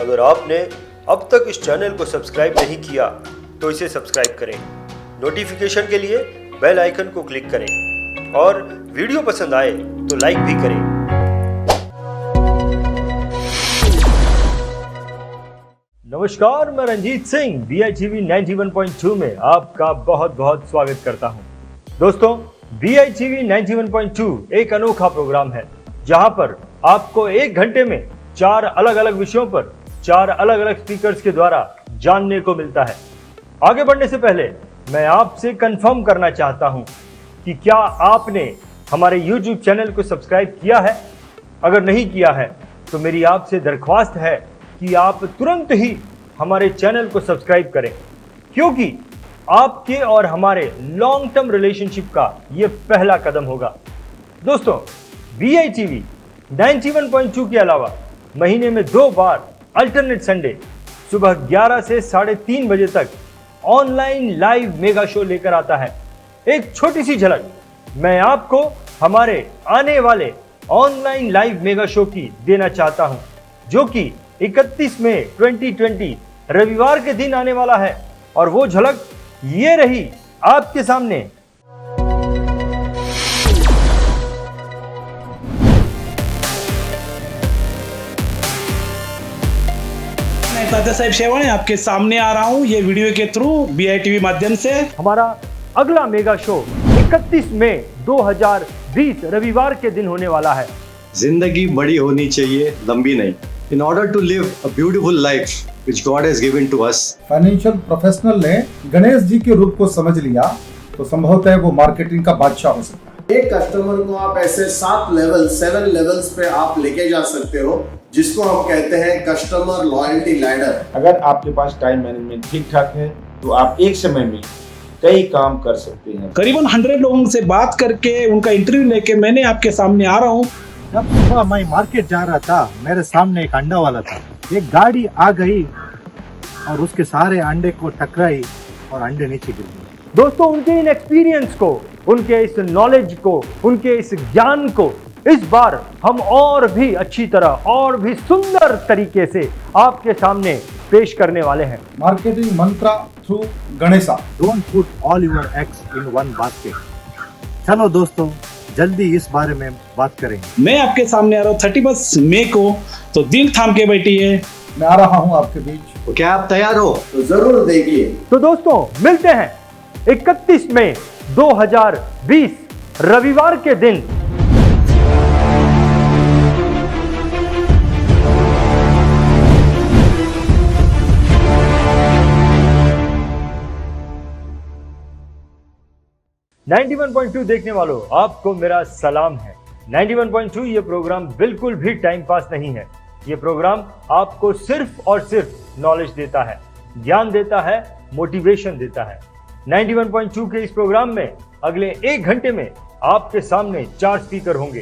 अगर आपने अब तक इस चैनल को सब्सक्राइब नहीं किया तो इसे सब्सक्राइब करें, नोटिफिकेशन के लिए बेल आइकन को क्लिक करें और वीडियो पसंद आए तो लाइक भी करें। नमस्कार, मैं रंजीत सिंह BITV 91.2 में आपका बहुत बहुत स्वागत करता हूं। दोस्तों, BITV 91.2 एक अनोखा प्रोग्राम है जहां पर आपको 1 घंटे में 4 अलग अलग विषयों पर 4 अलग अलग स्पीकर्स के द्वारा जानने को मिलता है। आगे बढ़ने से पहले मैं आपसे कंफर्म करना चाहता हूं कि क्या आपने हमारे YouTube चैनल को सब्सक्राइब किया है। अगर नहीं किया है तो मेरी आपसे दरख्वास्त है कि आप तुरंत ही हमारे चैनल को सब्सक्राइब करें, क्योंकि आपके और हमारे लॉन्ग टर्म रिलेशनशिप का यह पहला कदम होगा। दोस्तों, BITV 91.2 के अलावा महीने में 2 बार अल्टरनेट संडे सुबह 11 से 3:30 बजे तक ऑनलाइन लाइव मेगा शो लेकर आता है। एक छोटी सी झलक मैं आपको हमारे आने वाले ऑनलाइन लाइव मेगा शो की देना चाहता हूं, जो कि 31 मई 2020 रविवार के दिन आने वाला है। और वो झलक ये रही आपके सामने। मैं तात्या साहब शेवाणी आपके सामने आ रहा हूँ ये वीडियो के थ्रू BITV माध्यम से। हमारा अगला मेगा शो 31 मई 2020 रविवार के दिन होने वाला है। जिंदगी बड़ी होनी चाहिए, लंबी नहीं। In order to live a beautiful life which God has given to us, financial professional ने गणेश जी के रूप को समझ लिया तो संभवतः वो मार्केटिंग का बादशाह हो सकता है। एक कस्टमर को आप ऐसे 7 लेवल्स पे आप लेके जा सकते हो, जिसको हम कहते हैं कस्टमर लॉयल्टी लैडर। अगर आपके पास टाइम मैनेजमेंट ठीक ठाक है तो आप एक समय में कई काम कर सकते हैं। करीबन 100 लोगों से बात करके उनका इंटरव्यू लेके मैंने आपके सामने आ रहा हूँ। जब सुबह मैं मार्केट जा रहा था, मेरे सामने एक अंडा वाला था। एक गाड़ी आ गई और उसके सारे अंडे को टकराई और अंडे नीचे गिर गए। दोस्तों, उनके इन एक्सपीरियंस को, उनके इस नॉलेज को, उनके इस ज्ञान को इस बार हम और भी अच्छी तरह और भी सुंदर तरीके से आपके सामने पेश करने वाले हैं। Marketing Mantra through Ganesha. Don't put all your eggs in one basket. चलो दोस्तों, जल्दी इस बारे में बात करेंगे। मैं आपके सामने आ रहा हूँ 31 मई को, तो दिल थाम के बैठिए। मैं आ रहा हूँ आपके बीच। तो क्या आप तैयार हो? तो जरूर देखिए। तो दोस्तों, मिलते हैं 31 मई 2020 रविवार के दिन। .2 देखने वालों, आपको मेरा सलाम है। 91.2 ये प्रोग्राम बिल्कुल भी टाइम पास नहीं है। ये प्रोग्राम आपको सिर्फ और सिर्फ नॉलेज देता है, ज्ञान देता है, मोटिवेशन देता है। 91.2 के इस प्रोग्राम में अगले 1 घंटे में आपके सामने 4 स्पीकर होंगे।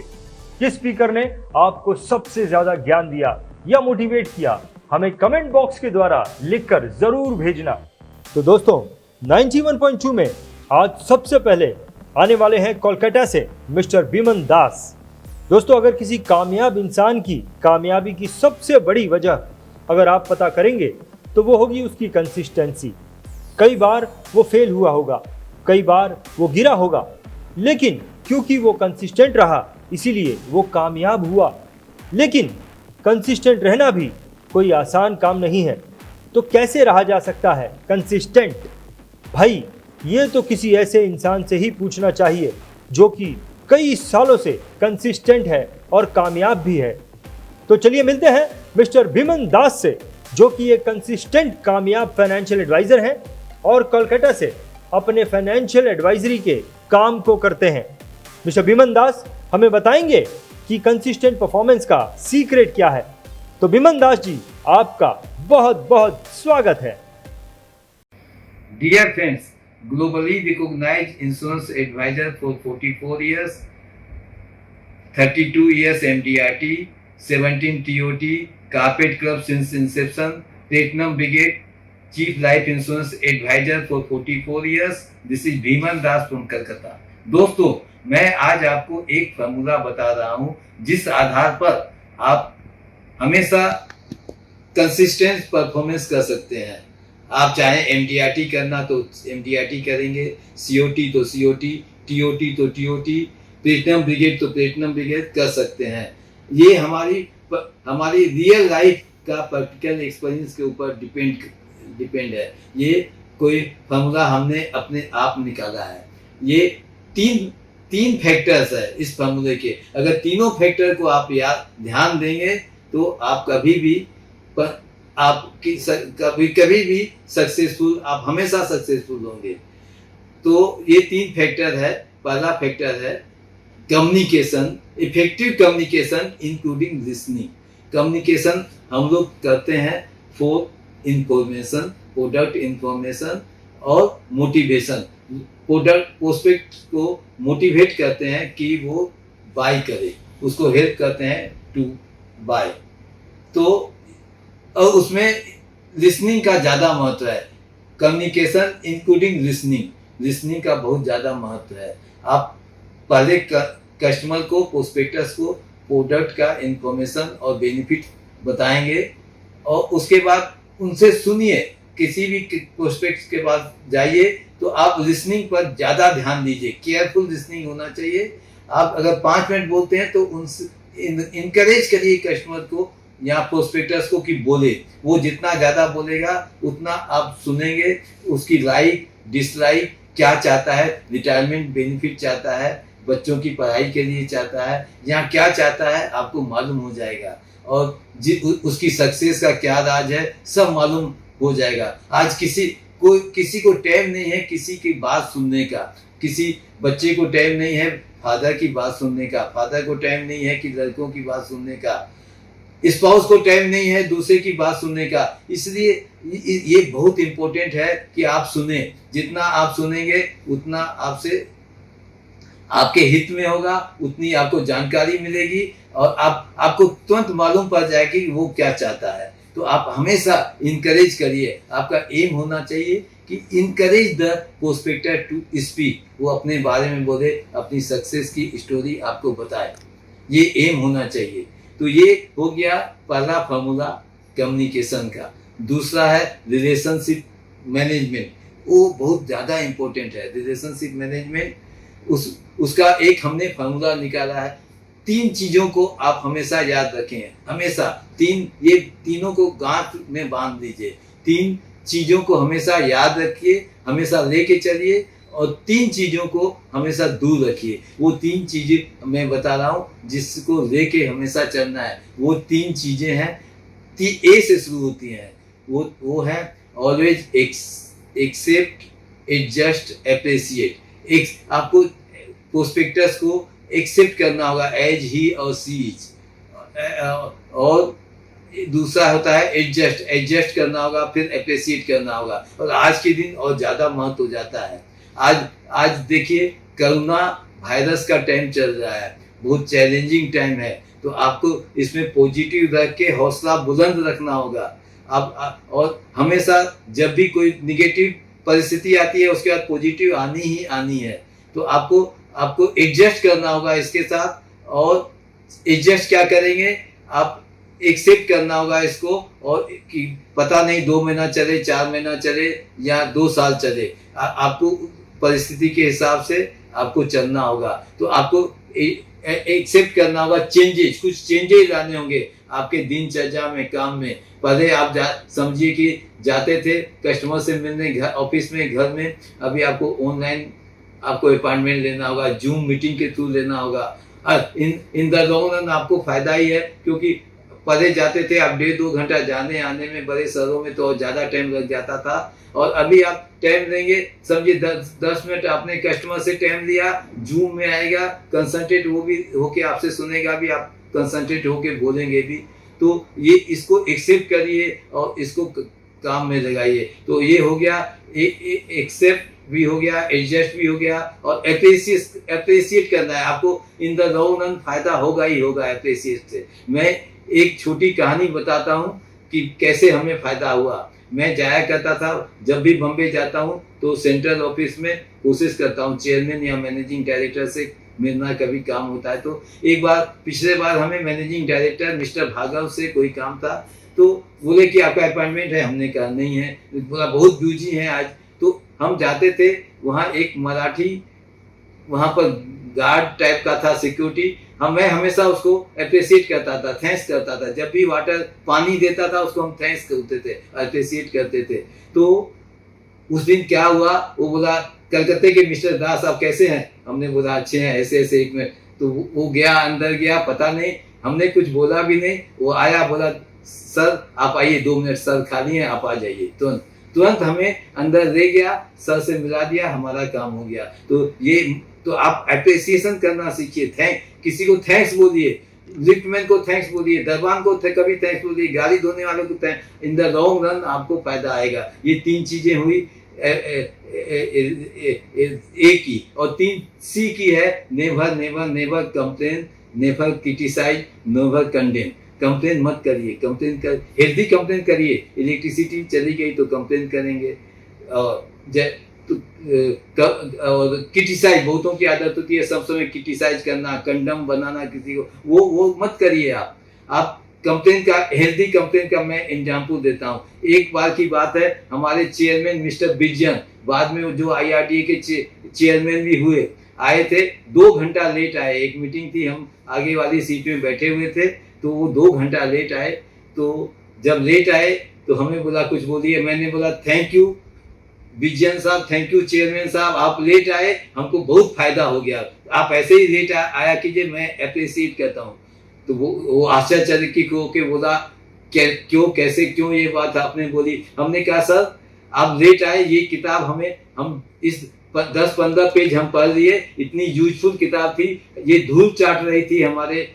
किस स्पीकर ने आपको सबसे ज्यादा ज्ञान दिया या मोटिवेट किया, हमें कमेंट बॉक्स के द्वारा लिखकर जरूर भेजना। तो दोस्तों, 91.2 में आज सबसे पहले आने वाले हैं कोलकाता से मिस्टर बिमन दास। दोस्तों, अगर किसी कामयाब इंसान की कामयाबी की सबसे बड़ी वजह अगर आप पता करेंगे तो वो होगी उसकी कंसिस्टेंसी। कई बार वो फेल हुआ होगा, कई बार वो गिरा होगा, लेकिन क्योंकि वो कंसिस्टेंट रहा इसीलिए वो कामयाब हुआ। लेकिन कंसिस्टेंट रहना भी कोई आसान काम नहीं है। तो कैसे रहा जा सकता है कंसिस्टेंट? भाई, ये तो किसी ऐसे इंसान से ही पूछना चाहिए जो कि कई सालों से कंसिस्टेंट है और कामयाब भी है। तो चलिए मिलते हैं मिस्टर बिमन दास से, जो कि एक कंसिस्टेंट कामयाब फाइनेंशियल एडवाइजर हैं और कोलकाता से अपने फाइनेंशियल एडवाइजरी के काम को करते हैं। मिस्टर बिमन दास हमें बताएंगे कि कंसिस्टेंट परफॉर्मेंस का सीक्रेट क्या है। तो बिमन दास जी, आपका बहुत बहुत स्वागत है। Dear friends, globally recognized insurance advisor for 44 years, 32 years MDRT, 17 TOT, Carpet Club since inception, Platinum Brigade, Chief Life Insurance Advisor for 44 years. This is Bhiman Das from Kolkata. दोस्तों, मैं आज आपको एक फॉर्मूला बता रहा हूं जिस आधार पर आप हमेशा कंसिस्टेंट परफॉर्मेंस कर सकते हैं। आप चाहें MDRT करना तो MDRT करेंगे, COT तो COT, TOT तो TOT, प्लेटिनम ब्रिगेड तो प्लेटिनम ब्रिगेड कर सकते हैं। ये हमारी रियल लाइफ का प्रैक्टिकल एक्सपीरियंस के ऊपर डिपेंड है। ये कोई फॉर्मूला हमने अपने आप निकाला है। ये तीन फैक्टर्स है इस फॉर्मूले के। अगर तीनों फैक्टर को आप ध्यान देंगे तो आप कभी भी सक्सेसफुल, आप हमेशा सक्सेसफुल होंगे। तो ये 3 फैक्टर है। पहला फैक्टर है communication, effective communication including listening. Communication हम लोग करते हैं फॉर इंफॉर्मेशन, प्रोडक्ट इंफॉर्मेशन और मोटिवेशन। प्रोस्पेक्ट को मोटिवेट करते हैं कि वो बाय करे, उसको हेल्प करते हैं टू बाय। तो और उसमें लिसनिंग का ज़्यादा महत्व है। कम्युनिकेशन इंक्लूडिंग लिसनिंग का बहुत ज़्यादा महत्व है। आप पहले कस्टमर को, प्रोस्पेक्टस को प्रोडक्ट का इंफॉर्मेशन और बेनिफिट बताएंगे और उसके बाद उनसे सुनिए। किसी भी प्रोस्पेक्ट के पास जाइए तो आप लिसनिंग पर ज़्यादा ध्यान दीजिए, केयरफुल लिसनिंग होना चाहिए। आप अगर 5 मिनट बोलते हैं तो उनसे इनकरेज करिए कस्टमर को या प्रोस्पेक्टस को कि बोले। वो जितना ज़्यादा बोलेगा उतना आप सुनेंगे। उसकी लाइक डिसलाइक, क्या चाहता है, रिटायरमेंट बेनिफिट चाहता है, बच्चों की पढ़ाई के लिए चाहता है, या क्या चाहता है आपको मालूम हो जाएगा। और उसकी सक्सेस का क्या राज है सब मालूम हो जाएगा। आज किसी को टाइम नहीं है किसी की बात सुनने का। किसी बच्चे को टाइम नहीं है फादर की बात सुनने का, फादर को टाइम नहीं है कि लड़कों की बात सुनने का, स्पाउस को टाइम नहीं है दूसरे की बात सुनने का। इसलिए ये बहुत इंपॉर्टेंट है कि आप सुने। जितना आप सुनेंगे उतना आपके हित में होगा, उतनी आपको जानकारी मिलेगी और आपको तुरंत मालूम पड़ जाएगा कि वो क्या चाहता है। तो आप हमेशा इनकरेज करिए। आपका एम होना चाहिए कि encourage the prospector to speak. वो अपने बारे में बोले, अपनी सक्सेस की स्टोरी आपको बताए। ये एम होना चाहिए। तो ये हो गया पहला फार्मूला कम्युनिकेशन का। दूसरा है रिलेशनशिप मैनेजमेंट। वो बहुत ज़्यादा इम्पोर्टेंट है। रिलेशनशिप मैनेजमेंट उसका एक हमने फार्मूला निकाला है। 3 चीज़ों को आप हमेशा याद रखें। हमेशा ये तीनों को गांठ में बांध दीजिए। 3 चीज़ों को हमेशा याद रखिए, हमेशा लेके चलिए और 3 चीज़ों को हमेशा दूर रखिए। वो 3 चीज़ें मैं बता रहा हूँ जिसको लेके हमेशा चलना है। वो 3 चीज़ें हैं, ए से शुरू होती हैं। वो है ऑलवेज एक्सेप्ट, एडजस्ट, एप्रिशिएट। आपको प्रोस्पेक्टस को एक्सेप्ट करना होगा एज ही और सी इज। और दूसरा होता है एडजस्ट करना होगा, फिर एप्रिशिएट करना होगा। और आज के दिन और ज़्यादा महत्व हो जाता है। आज देखिए कोरोना वायरस का टाइम चल रहा है, बहुत चैलेंजिंग टाइम है। तो आपको इसमें पॉजिटिव रख के हौसला बुलंद रखना होगा। और हमेशा जब भी कोई निगेटिव परिस्थिति आती है उसके बाद पॉजिटिव आनी ही आनी है। तो आपको एडजस्ट करना होगा इसके साथ। और एडजस्ट क्या करेंगे, आप एक्सेप्ट करना होगा इसको। और कि पता नहीं 2 महीना चले, 4 महीना चले या 2 साल चले, आपको परिस्थिति के हिसाब से आपको चलना होगा। तो आपको एक्सेप्ट करना होगा चेंजेस। कुछ चेंजेस लाने होंगे आपके दिनचर्या में, काम में। पहले आप समझिए कि जाते थे कस्टमर से मिलने ऑफिस में, घर में। अभी आपको ऑनलाइन आपको अपॉइंटमेंट लेना होगा, जूम मीटिंग के थ्रू लेना होगा। इन द लॉन्ग रन आपको फायदा ही है, क्योंकि पहले जाते थे आप 1.5-2 घंटा जाने आने में, बड़े शहरों में तो ज़्यादा टाइम लग जाता था। और अभी आप टाइम देंगे, समझिए 10 मिनट आपने कस्टमर से टाइम लिया, जूम में आएगा, कंसंट्रेट वो भी होके आपसे सुनेगा भी, आप कंसंट्रेट होके बोलेंगे भी। तो ये इसको एक्सेप्ट करिए और इसको काम में लगाइए। तो ये हो गया, एक्सेप्ट भी हो गया, एडजस्ट भी हो गया और एप्रिशिएट करना है आपको। इन द लॉन्ग रन फायदा होगा ही होगा एप्रिशिएट से। मैं एक छोटी कहानी बताता हूँ कि कैसे हमें फायदा हुआ। मैं जाया करता था, जब भी बम्बे जाता हूँ तो सेंट्रल ऑफिस में कोशिश करता हूँ चेयरमैन या मैनेजिंग डायरेक्टर से मिलना, कभी काम होता है तो। एक बार पिछले बार हमें मैनेजिंग डायरेक्टर मिस्टर भागव से कोई काम था, तो बोले कि आपका अपॉइंटमेंट है, हमने कहा नहीं है, बोला बहुत बिजी हैं आज। तो हम जाते थे वहाँ, एक मराठी वहाँ पर गार्ड टाइप का था, सिक्योरिटी, मैं हमेशा उसको अप्रिशिएट करता था, थैंक्स करता था, जब भी वाटर पानी देता था उसको हम थैंक्स करते थे, अप्रिशिएट करते थे। तो उस दिन क्या हुआ, वो बोला कलकत्ते के मिस्टर दास आप कैसे हैं, हमने बोला अच्छे हैं, ऐसे ऐसे एक मिनट। तो वो गया, अंदर गया, पता नहीं, हमने कुछ बोला भी नहीं, वो आया, बोला सर आप आइए 2 मिनट, सर खाली हैं आप आ जाइए। तुरंत हमें अंदर ले गया, सर से मिला दिया, हमारा काम हो गया। तो आप अप्रिसिएशन करना सीखिए, किसी को थैंक्स बोलिए, लिफ्टमैन को थैंक्स बोलिए, दरबान को कभी थैंक्स बोलिए, गाड़ी धोने वालों को thanks. In the long run आपको फायदा आएगा। ये 3 चीजें हुई ए की, और 3 सी की है, never never never complain, never criticise, never condemn. Complain मत करिए, कंप्लेन कर, हेल्दी कंप्लेन करिए। इलेक्ट्रिसिटी चली गई तो कंप्लेन करेंगे, और क्रिटिसाइज, बहुतों की आदत होती है सब समय क्रिटिसाइज करना, कंडम बनाना किसी को, वो मत करिए। आप कंप्लेन का, हेल्दी कंप्लेन का मैं एग्जाम्पल देता हूँ। एक बार की बात है, हमारे चेयरमैन मिस्टर बिजन, बाद में जो IRDA के चेयरमैन भी हुए, आए थे, 2 घंटा लेट आए। एक मीटिंग थी, हम आगे वाली सीट में बैठे हुए थे, तो वो 2 घंटा लेट आए। तो जब लेट आए तो हमें बोला कुछ बोलिए, मैंने बोला थैंक यू विजयन साहब, थैंक यू चेयरमैन साहब, आप लेट आए, हमको बहुत फायदा हो गया, आप ऐसे ही लेट आया कीजिए, मैं अप्रिशिएट करता हूँ। तो वो आश्चर्यचकित होके बोला क्यों, कैसे, क्यों ये बात आपने बोली। हमने कहा सर आप लेट आए, ये किताब हम इस 10-15 पेज हम पढ़ लिए, इतनी यूजफुल किताब थी, ये धूल चाट रही थी हमारे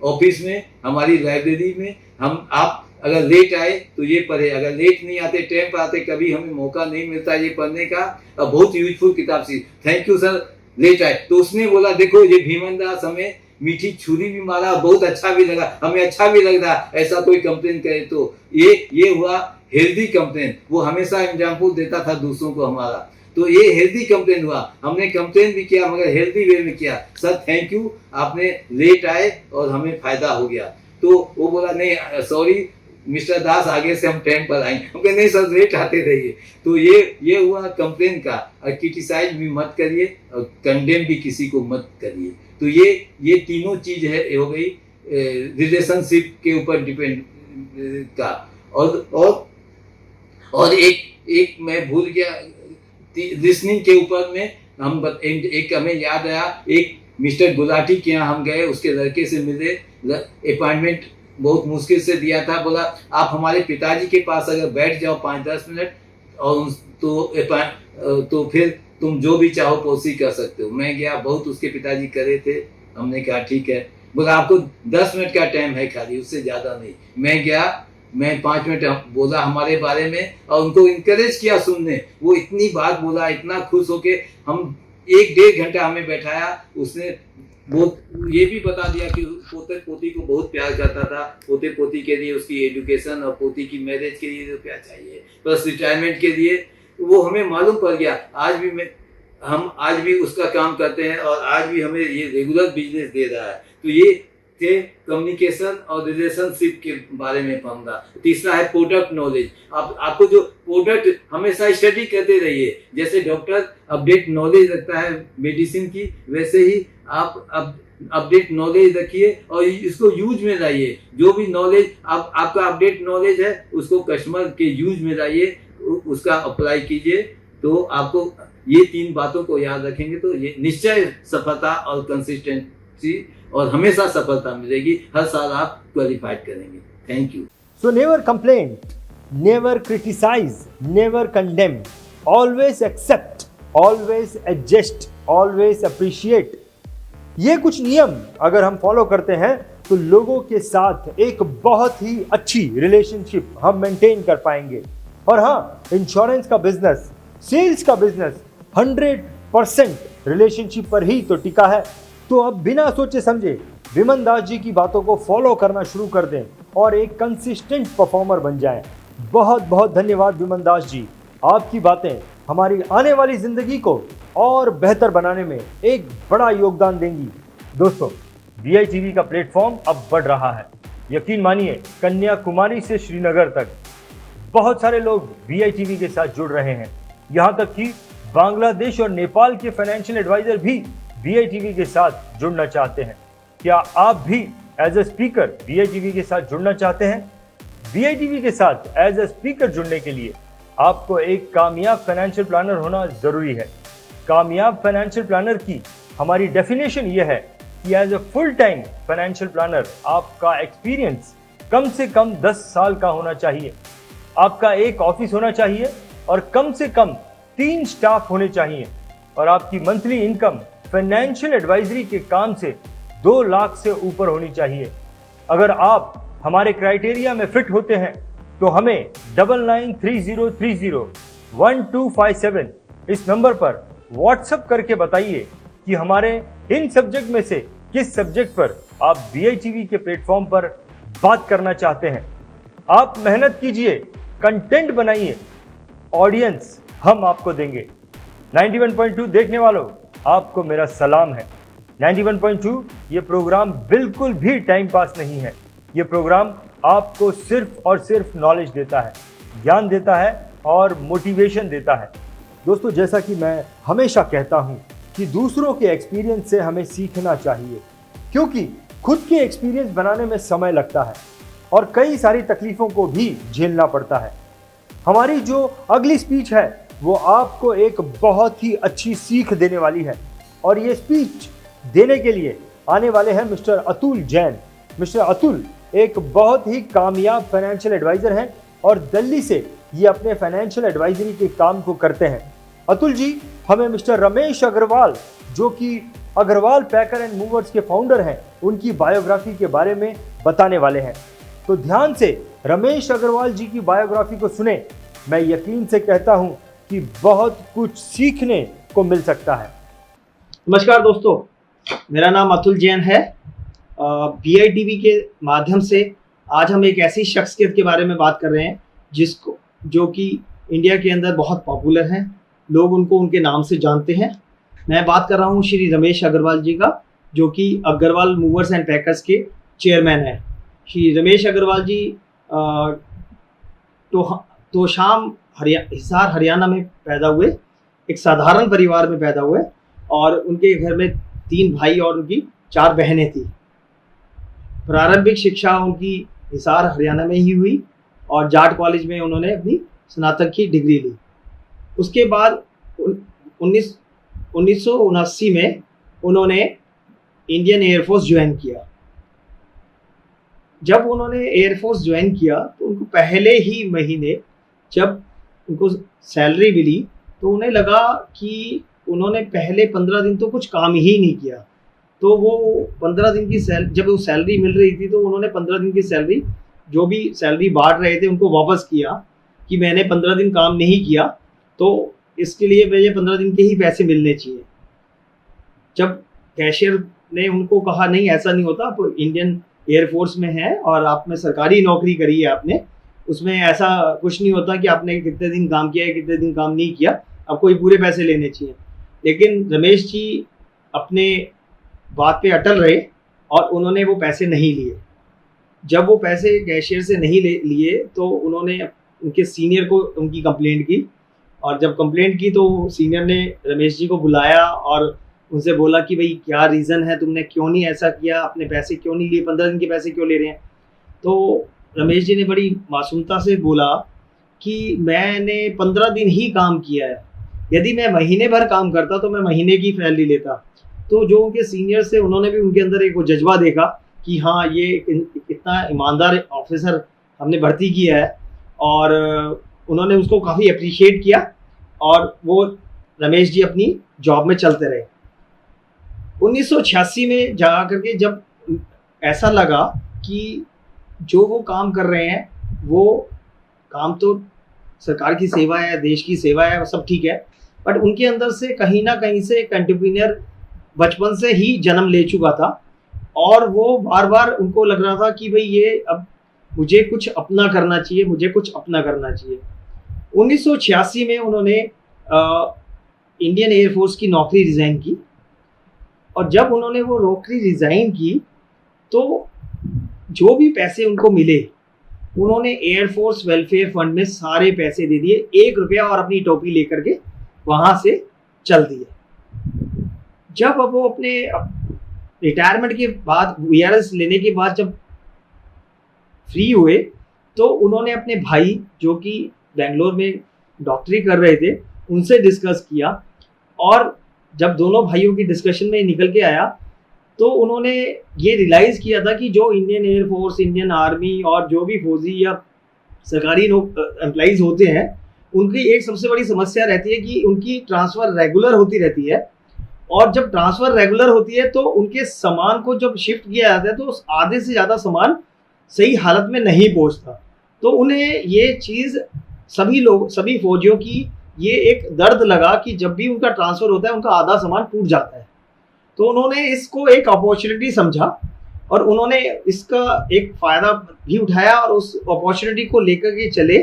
ऑफिस में, हमारी लाइब्रेरी में। आप अगर लेट आए तो ये पढ़े, अगर लेट नहीं आते, टाइम पर आते, कभी हमें मौका नहीं मिलता ये पढ़ने का। बहुत यूजफुल किताब थी, थैंक यू सर, लेट आए। तो उसने बोला देखो ये भीमन दास हमें मीठी छुरी भी मारा, बहुत अच्छा भी लगा, हमें अच्छा भी लग रहा, ऐसा कोई कंप्लेन करे तो। ये हुआ हेल्दी कंप्लेन। वो हमेशा एग्जाम्पल देता था दूसरों को हमारा, तो ये हेल्दी कंप्लेन हुआ। हमने कंप्लेन भी किया मगर हेल्दी वे में किया, सर थैंक यू, आपने लेट आए और हमें फायदा हो गया। तो वो बोला नहीं सॉरी मिस्टर दास, आगे से हम टाइम पर आएंगे। हम कहे नहीं सर लेट आते रहिए। तो ये हुआ कंप्लेन का। और क्रिटिसाइज भी मत करिए और कंडेम भी किसी को मत करिए। तो ये तीनों चीज है, हो गई रिलेशनशिप के ऊपर डिपेंड का। और एक मैं भूल गया, लिसनिंग के ऊपर में एक हमें याद आया, एक मिस्टर गुलाटी के यहाँ हम गए, उसके लड़के से मिले, अपॉइंटमेंट बहुत मुश्किल से दिया था। बोला आप हमारे पिताजी के पास अगर बैठ जाओ 5-10 मिनट और तो फिर तुम जो भी चाहो पॉलिसी कर सकते हो। मैं गया, बहुत उसके पिताजी करे थे, हमने कहा ठीक है। बोला आपको 10 मिनट का टाइम है खाली, उससे ज्यादा नहीं। मैं गया, मैं 5 मिनट बोला हमारे बारे में और उनको इनकरेज किया सुनने। वो इतनी बात बोला, इतना खुश होके, हम 1-1.5 घंटा हमें बैठाया। उसने वो ये भी बता दिया कि पोते पोती को बहुत प्यार करता था, पोते पोती के लिए उसकी एजुकेशन और पोती की मैरिज के लिए जो क्या चाहिए, प्लस रिटायरमेंट के लिए, वो हमें मालूम पड़ गया। हम आज भी उसका काम करते हैं और आज भी हमें ये रेगुलर बिजनेस दे रहा है। तो ये थे कम्युनिकेशन और रिलेशनशिप के बारे में पढ़ना। तीसरा है प्रोडक्ट नॉलेज। आपको जो प्रोडक्ट हमेशा स्टडी करते रहिए, जैसे डॉक्टर अपडेट नॉलेज रखता है मेडिसिन की, वैसे ही आप अपडेट नॉलेज रखिए और इसको यूज में लाइए। जो भी नॉलेज आपका अपडेट नॉलेज है उसको कस्टमर के यूज में लाइए, उसका अप्लाई कीजिए। तो आपको ये 3 बातों को याद रखेंगे तो ये निश्चय सफलता और कंसिस्टेंसी और हमेशा सफलता मिलेगी। हर साल आप क्वालिफाइड करेंगे। Thank you. So never complain, never criticize, never condemn, always accept, always adjust, always appreciate। ये कुछ नियम अगर हम फॉलो करते हैं तो लोगों के साथ एक बहुत ही अच्छी रिलेशनशिप हम मेंटेन कर पाएंगे। और हाँ, इंश्योरेंस का बिजनेस, सेल्स का बिजनेस 100% रिलेशनशिप पर ही तो टिका है। तो अब बिना सोचे समझे विमन दास जी की बातों को फॉलो करना शुरू कर दें और एक कंसिस्टेंट परफॉर्मर बन जाएं। बहुत बहुत धन्यवाद विमन दास जी, आपकी बातें हमारी आने वाली जिंदगी को और बेहतर बनाने में एक बड़ा योगदान देंगी। दोस्तों, VITV का प्लेटफॉर्म अब बढ़ रहा है। यकीन मानिए, कन्याकुमारी से श्रीनगर तक बहुत सारे लोग BITV के साथ जुड़ रहे हैं। यहाँ तक कि बांग्लादेश और नेपाल के फाइनेंशियल एडवाइजर भी BITV के साथ जुड़ना चाहते हैं। क्या आप भी एज ए स्पीकर BITV के साथ जुड़ना चाहते हैं? BITV के साथ एज ए स्पीकर जुड़ने के लिए आपको एक कामयाब फाइनेंशियल प्लानर होना जरूरी है। कामयाब फाइनेंशियल प्लानर की हमारी डेफिनेशन यह है कि as a full time financial planner आपका एक्सपीरियंस कम से कम 10 साल का होना चाहिए, आपका एक ऑफिस होना चाहिए और कम से कम 3 स्टाफ होने चाहिए और आपकी मंथली इनकम फाइनेंशियल एडवाइजरी के काम से 2 लाख से ऊपर होनी चाहिए। अगर आप हमारे क्राइटेरिया में फिट होते हैं तो हमें 9930301257 इस नंबर पर व्हाट्सएप करके बताइए कि हमारे इन सब्जेक्ट में से किस सब्जेक्ट पर आप BITV के प्लेटफॉर्म पर बात करना चाहते हैं। आप मेहनत कीजिए, कंटेंट बनाइए, ऑडियंस हम आपको देंगे। 91.2 देखने वालों, आपको मेरा सलाम है। 91.2 ये प्रोग्राम बिल्कुल भी टाइम पास नहीं है। ये प्रोग्राम आपको सिर्फ और सिर्फ नॉलेज देता है, ज्ञान देता है और मोटिवेशन देता है। दोस्तों, जैसा कि मैं हमेशा कहता हूं कि दूसरों के एक्सपीरियंस से हमें सीखना चाहिए, क्योंकि खुद के एक्सपीरियंस बनाने में समय लगता है और कई सारी तकलीफों को भी झेलना पड़ता है। हमारी जो अगली स्पीच है वो आपको एक बहुत ही अच्छी सीख देने वाली है और ये स्पीच देने के लिए आने वाले हैं मिस्टर अतुल जैन। मिस्टर अतुल एक बहुत ही कामयाब फाइनेंशियल एडवाइजर हैं और दिल्ली से ये अपने फाइनेंशियल एडवाइजरी के काम को करते हैं। अतुल जी हमें मिस्टर रमेश अग्रवाल, जो कि अग्रवाल पैकर एंड मूवर्स के फाउंडर हैं, उनकी बायोग्राफी के बारे में बताने वाले हैं। तो ध्यान से रमेश अग्रवाल जी की बायोग्राफी को सुने। मैं यकीन से कहता हूं कि बहुत कुछ सीखने को मिल सकता है। नमस्कार दोस्तों, मेरा नाम अतुल जैन है। BITV के माध्यम से आज हम एक ऐसी शख्सियत के बारे में बात कर रहे हैं जो कि इंडिया के अंदर बहुत पॉपुलर हैं, लोग उनको उनके नाम से जानते हैं। मैं बात कर रहा हूँ श्री रमेश अग्रवाल जी का, जो कि अग्रवाल मूवर्स एंड पैकर्स के चेयरमैन हैं। श्री रमेश अग्रवाल जी तोशाम हिसार हरियाणा में पैदा हुए, एक साधारण परिवार में पैदा हुए और उनके घर में 3 भाई और उनकी 4 बहनें थी। प्रारंभिक शिक्षा उनकी हिसार हरियाणा में ही हुई और जाट कॉलेज में उन्होंने अपनी स्नातक की डिग्री ली। उसके बाद 1979 में उन्होंने इंडियन एयरफोर्स ज्वाइन किया। जब उन्होंने एयरफोर्स ज्वाइन किया तो उनको पहले ही महीने जब उनको सैलरी मिली तो उन्हें लगा कि उन्होंने पहले 15 दिन तो कुछ काम ही नहीं किया। तो वो 15 दिन की जब वो सैलरी मिल रही थी तो उन्होंने 15 दिन की सैलरी, जो भी सैलरी बांट रहे थे, उनको वापस किया कि मैंने 15 दिन काम नहीं किया तो इसके लिए मुझे 15 दिन के ही पैसे मिलने चाहिए। जब कैशियर ने उनको कहा नहीं, ऐसा नहीं होता, आप इंडियन एयरफोर्स में हैं और आपने सरकारी नौकरी करी है, आपने उसमें ऐसा कुछ नहीं होता कि आपने कितने दिन काम किया है, कितने दिन काम नहीं किया, आपको ये पूरे पैसे लेने चाहिए। लेकिन रमेश जी अपने बात पे अटल रहे और उन्होंने वो पैसे नहीं लिए। जब वो पैसे कैशियर से नहीं लिए तो उन्होंने उनके सीनियर को उनकी कंप्लेंट की और जब कंप्लेंट की तो सीनियर ने रमेश जी को बुलाया और उनसे बोला कि भाई क्या रीज़न है, तुमने क्यों नहीं ऐसा किया, अपने पैसे क्यों नहीं लिए, 15 दिन के पैसे क्यों ले रहे हैं। तो रमेश जी ने बड़ी मासूमता से बोला कि मैंने 15 दिन ही काम किया है, यदि मैं महीने भर काम करता तो मैं महीने की सैलरी लेता। तो जो उनके सीनियर से उन्होंने भी उनके अंदर एक वो जज्बा देखा कि हाँ, ये इतना ईमानदार ऑफिसर हमने भर्ती किया है और उन्होंने उसको काफ़ी अप्रिशिएट किया और वो रमेश जी अपनी जॉब में चलते रहे। 1986 में जा करके जब ऐसा लगा कि जो वो काम कर रहे हैं वो काम तो सरकार की सेवा है, देश की सेवा है, वो सब ठीक है, बट उनके अंदर से कहीं ना कहीं से एक एंटरप्रेन्योर बचपन से ही जन्म ले चुका था और वो बार बार उनको लग रहा था कि भाई ये अब मुझे कुछ अपना करना चाहिए, मुझे कुछ अपना करना चाहिए। 1986 में उन्होंने इंडियन एयरफोर्स की नौकरी रिज़ाइन की और जब उन्होंने वो नौकरी रिज़ाइन की तो जो भी पैसे उनको मिले उन्होंने एयरफोर्स वेलफेयर फंड में सारे पैसे दे दिए, 1 रुपया, और अपनी टोपी लेकर के वहां से चल दिए। जब अब वो अपने रिटायरमेंट के बाद वीआरएस लेने के बाद जब फ्री हुए तो उन्होंने अपने भाई जो कि बेंगलोर में डॉक्टरी कर रहे थे उनसे डिस्कस किया, और जब दोनों भाइयों की डिस्कशन में निकल के आया तो उन्होंने ये रियलाइज़ किया था कि जो इंडियन एयरफोर्स, इंडियन आर्मी और जो भी फौजी या सरकारी एम्प्लॉइज़ होते हैं उनकी एक सबसे बड़ी समस्या रहती है कि उनकी ट्रांसफ़र रेगुलर होती रहती है, और जब ट्रांसफ़र रेगुलर होती है तो उनके सामान को जब शिफ्ट किया जाता है तो आधे से ज़्यादा सामान सही हालत में नहीं पहुंचता। तो उन्हें ये चीज़ सभी फौजियों की ये एक दर्द लगा कि जब भी उनका ट्रांसफ़र होता है उनका आधा सामान टूट जाता है। तो उन्होंने इसको एक अपॉर्चुनिटी समझा और उन्होंने इसका एक फ़ायदा भी उठाया और उस अपॉर्चुनिटी को लेकर के चले,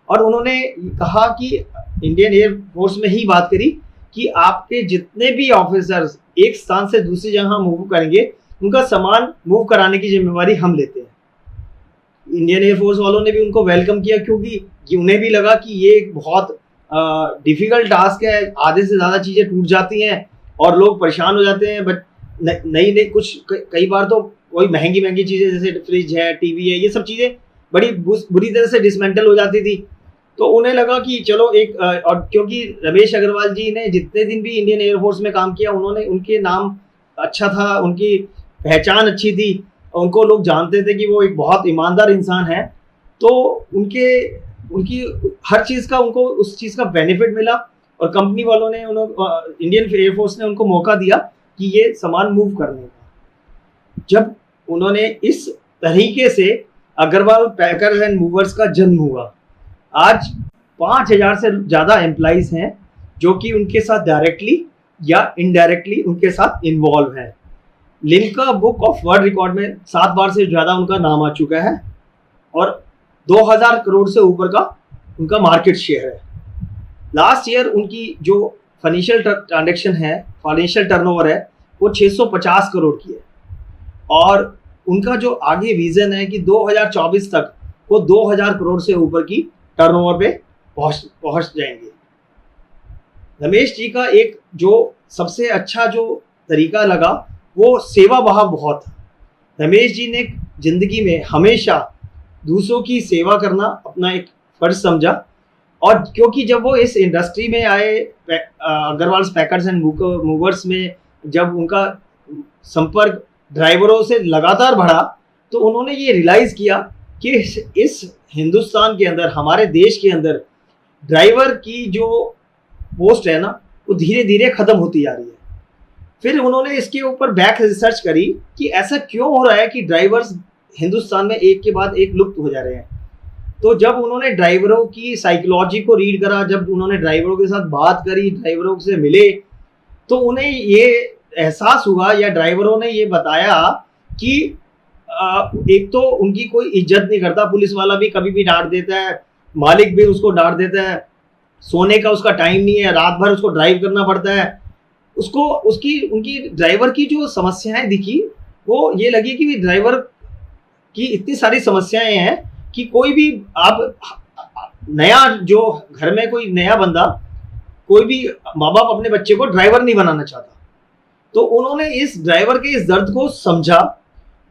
और उन्होंने कहा कि इंडियन एयरफोर्स में ही बात करी कि आपके जितने भी ऑफिसर्स एक स्थान से दूसरी जगह मूव करेंगे उनका सामान मूव कराने की जिम्मेवारी हम लेते हैं। इंडियन एयरफोर्स वालों ने भी उनको वेलकम किया, क्योंकि उन्हें भी लगा कि ये एक बहुत डिफ़िकल्ट टास्क है, आधे से ज़्यादा चीज़ें टूट जाती हैं और लोग परेशान हो जाते हैं। बट नई कुछ कई बार तो वही महंगी चीज़ें जैसे फ्रिज है, टीवी है, ये सब चीज़ें बड़ी बुरी तरह से डिसमेंटल हो जाती थी। तो उन्हें लगा कि चलो एक और क्योंकि रमेश अग्रवाल जी ने जितने दिन भी इंडियन एयरफोर्स में काम किया उन्होंने उनके नाम अच्छा था, उनकी पहचान अच्छी थी, उनको लोग जानते थे कि वो एक बहुत ईमानदार इंसान है। तो उनकी हर चीज़ का उनको उस चीज़ का बेनिफिट मिला, और कंपनी वालों ने इंडियन एयरफोर्स ने उनको मौका दिया कि ये सामान मूव करने का। जब उन्होंने इस तरीके से अग्रवाल पैकर्स एंड मूवर्स का जन्म हुआ। आज 5000 से ज़्यादा एम्प्लॉइज़ हैं जो कि उनके साथ डायरेक्टली या इनडायरेक्टली उनके साथ इन्वॉल्व हैं। Limca book of world record में 7 बार से ज़्यादा उनका नाम आ चुका है, और 2000 करोड़ से ऊपर का उनका मार्केट शेयर है। लास्ट ईयर उनकी जो फाइनेंशियल ट्रांजैक्शन है, फाइनेंशियल टर्नओवर है, वो 650 करोड़ की है, और उनका जो आगे विजन है कि 2024 तक वो 2000 करोड़ से ऊपर की टर्नओवर पे पहुंच जाएंगे। रमेश जी का एक जो सबसे अच्छा जो तरीका लगा वो सेवा भाव बहुत था। रमेश जी ने जिंदगी में हमेशा दूसरों की सेवा करना अपना एक फर्ज समझा, और क्योंकि जब वो इस इंडस्ट्री में आए अग्रवाल पैकर्स एंड मूवर्स में, जब उनका संपर्क ड्राइवरों से लगातार बढ़ा तो उन्होंने ये रियलाइज़ किया कि इस हिंदुस्तान के अंदर, हमारे देश के अंदर ड्राइवर की जो पोस्ट है ना वो धीरे धीरे ख़त्म होती जा रही है। फिर उन्होंने इसके ऊपर बैक रिसर्च करी कि ऐसा क्यों हो रहा है कि ड्राइवर्स हिंदुस्तान में एक के बाद एक लुप्त हो जा रहे हैं। तो जब उन्होंने ड्राइवरों की साइकोलॉजी को रीड करा, जब उन्होंने ड्राइवरों के साथ बात करी, ड्राइवरों से मिले, तो उन्हें ये एहसास हुआ या ड्राइवरों ने ये बताया कि एक तो उनकी कोई इज्जत नहीं करता, पुलिस वाला भी कभी भी डांट देता है, मालिक भी उसको डांट देता है, सोने का उसका टाइम नहीं है, रात भर उसको ड्राइव करना पड़ता है। उनकी ड्राइवर की जो समस्याएं दिखी वो ये लगी कि ड्राइवर की इतनी सारी समस्याएं हैं कि कोई भी आप नया जो घर में कोई नया बंदा, कोई भी माँ बाप अपने बच्चे को ड्राइवर नहीं बनाना चाहता। तो उन्होंने इस ड्राइवर के इस दर्द को समझा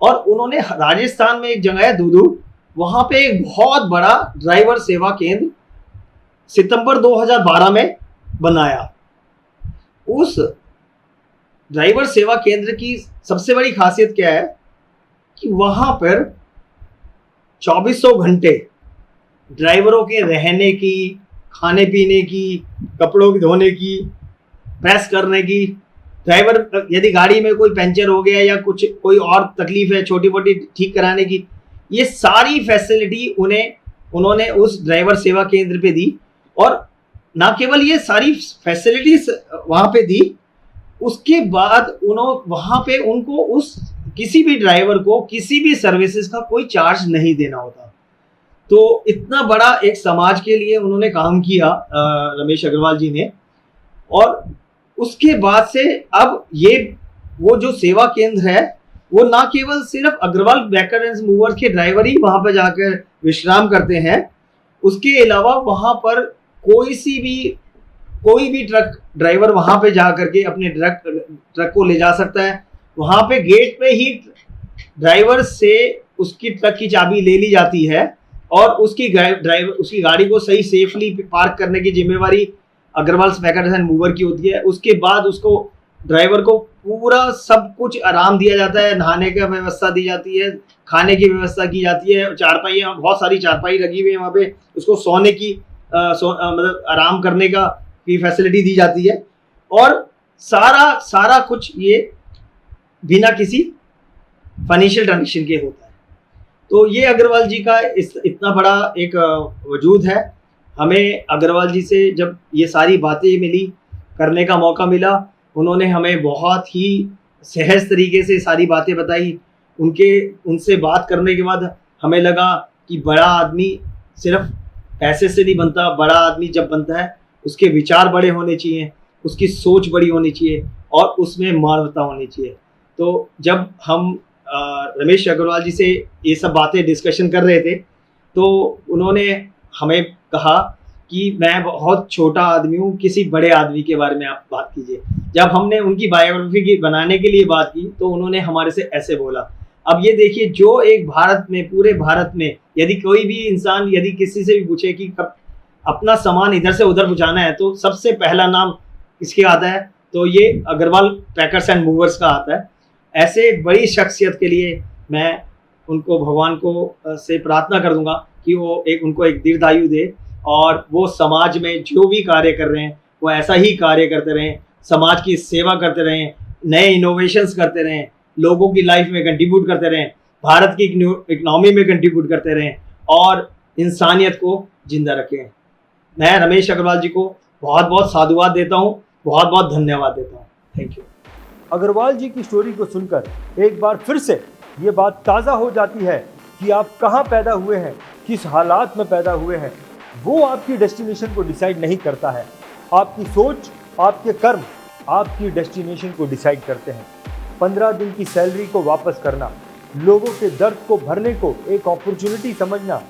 और उन्होंने राजस्थान में एक जगह है दूदू, वहां पे एक बहुत बड़ा ड्राइवर सेवा केंद्र सितंबर 2012 में बनाया। उस ड्राइवर सेवा केंद्र की सबसे बड़ी खासियत क्या है कि वहां पर 2400 घंटे ड्राइवरों के रहने की, खाने पीने की, कपड़ों की धोने की, प्रेस करने की, ड्राइवर यदि गाड़ी में कोई पंचर हो गया या कोई और तकलीफ है छोटी मोटी ठीक कराने की, ये सारी फैसिलिटी उन्होंने उस ड्राइवर सेवा केंद्र पे दी। और ना केवल ये सारी फैसिलिटीज वहाँ पे दी, उसके बाद वहाँ पे उनको उस किसी भी ड्राइवर को किसी भी सर्विसेज का कोई चार्ज नहीं देना होता। तो इतना बड़ा एक समाज के लिए उन्होंने काम किया रमेश अग्रवाल जी ने। और उसके बाद से अब वो जो सेवा केंद्र है वो ना केवल सिर्फ अग्रवाल पैकर एंड मूवर के ड्राइवर ही वहां पर जाकर विश्राम करते हैं, उसके अलावा वहां पर कोई भी ट्रक ड्राइवर वहां पे जा करके अपने ट्रक को ले जा सकता है। वहां पे गेट पे ही ड्राइवर से उसकी ट्रक की चाबी ले ली जाती है और उसकी गाड़ी को सही सेफली पार्क करने की जिम्मेवारी अग्रवाल पैकर एंड मूवर की होती है। उसके बाद उसको ड्राइवर को पूरा सब कुछ आराम दिया जाता है, नहाने की व्यवस्था दी जाती है, खाने की व्यवस्था की जाती है, चारपाई, बहुत सारी चारपाई लगी हुई है वहाँ पे, उसको सोने की मतलब आराम करने का भी फैसिलिटी दी जाती है और सारा कुछ ये बिना किसी फाइनेंशियल ट्रांजेक्शन के होता है। तो ये अग्रवाल जी का इतना बड़ा एक वजूद है। हमें अग्रवाल जी से जब ये सारी बातें मिली, करने का मौका मिला, उन्होंने हमें बहुत ही सहज तरीके से सारी बातें बताई। उनसे बात करने के बाद हमें लगा कि बड़ा आदमी सिर्फ पैसे से नहीं बनता, बड़ा आदमी जब बनता है उसके विचार बड़े होने चाहिए, उसकी सोच बड़ी होनी चाहिए और उसमें मानवता होनी चाहिए। तो जब हम रमेश अग्रवाल जी से ये सब बातें डिस्कशन कर रहे थे तो उन्होंने हमें कहा कि मैं बहुत छोटा आदमी हूँ, किसी बड़े आदमी के बारे में आप बात कीजिए। जब हमने उनकी बायोग्राफी की बनाने के लिए बात की तो उन्होंने हमारे से ऐसे बोला। अब ये देखिए, जो एक भारत में, पूरे भारत में यदि कोई भी इंसान यदि किसी से भी पूछे कि कब अपना सामान इधर से उधर पहुँचाना है तो सबसे पहला नाम किसके आता है, तो ये अग्रवाल पैकर्स एंड मूवर्स का आता है। ऐसे बड़ी शख्सियत के लिए मैं उनको, भगवान को से प्रार्थना कर दूंगा कि वो उनको एक दीर्घायु दे और वो समाज में जो भी कार्य कर रहे हैं वो ऐसा ही कार्य करते रहें, समाज की सेवा करते रहें, नए इनोवेशंस करते रहें, लोगों की लाइफ में कंट्रीब्यूट करते रहें, भारत की इकोनॉमी में कंट्रीब्यूट करते रहें और इंसानियत को जिंदा रखें। मैं रमेश अग्रवाल जी को बहुत बहुत साधुवाद देता हूँ, बहुत बहुत धन्यवाद देता हूँ। Thank you. अग्रवाल जी की स्टोरी को सुनकर एक बार फिर से ये बात ताज़ा हो जाती है कि आप कहाँ पैदा हुए हैं, किस हालात में पैदा हुए हैं, वो आपकी डेस्टिनेशन को डिसाइड नहीं करता है। आपकी सोच, आपके कर्म आपकी डेस्टिनेशन को डिसाइड करते हैं। 15 दिन की सैलरी को वापस करना, लोगों के दर्द को भरने को एक अपॉर्चुनिटी समझना,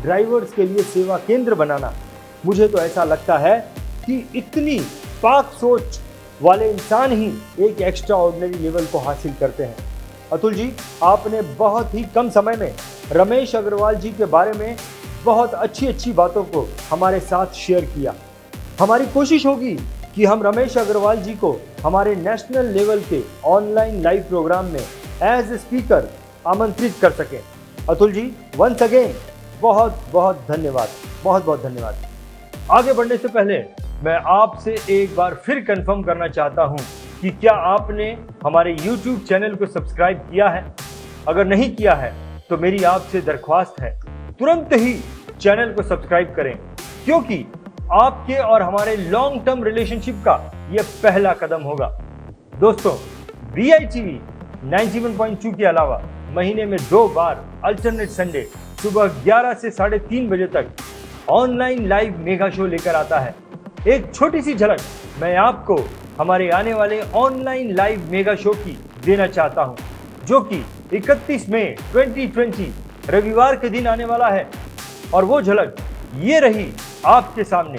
ड्राइवर्स के लिए सेवा केंद्र बनाना, मुझे तो ऐसा लगता है कि इतनी पाक सोच वाले इंसान ही एक एक्स्ट्रा ऑर्डिनरी लेवल को हासिल करते हैं। अतुल जी, आपने बहुत ही कम समय में रमेश अग्रवाल जी के बारे में बहुत अच्छी बातों को हमारे साथ शेयर किया। हमारी कोशिश होगी कि हम रमेश अग्रवाल जी को हमारे नेशनल लेवल के ऑनलाइन लाइव प्रोग्राम में एज ए स्पीकर आमंत्रित कर सकें। अतुल जी, वंस अगेन बहुत बहुत धन्यवाद, बहुत बहुत धन्यवाद। आगे बढ़ने से पहले मैं आपसे एक बार फिर कंफर्म करना चाहता हूं कि क्या आपने हमारे YouTube चैनल को सब्सक्राइब किया है। अगर नहीं किया है तो मेरी आपसे दरख्वास्त है, तुरंत ही चैनल को सब्सक्राइब करें, क्योंकि आपके और हमारे लॉन्ग टर्म रिलेशनशिप का यह पहला कदम होगा। दोस्तों, BITV 91.2 के अलावा महीने में 2 बार अल्टरनेट संडे सुबह 11 से 3:30 बजे तक ऑनलाइन लाइव मेगा शो लेकर आता है। एक छोटी सी झलक मैं आपको हमारे आने वाले ऑनलाइन लाइव मेगा शो की देना चाहता हूं, जो कि 31 मई 2020 रविवार के दिन आने वाला है। और वो झलक ये रही आपके सामने।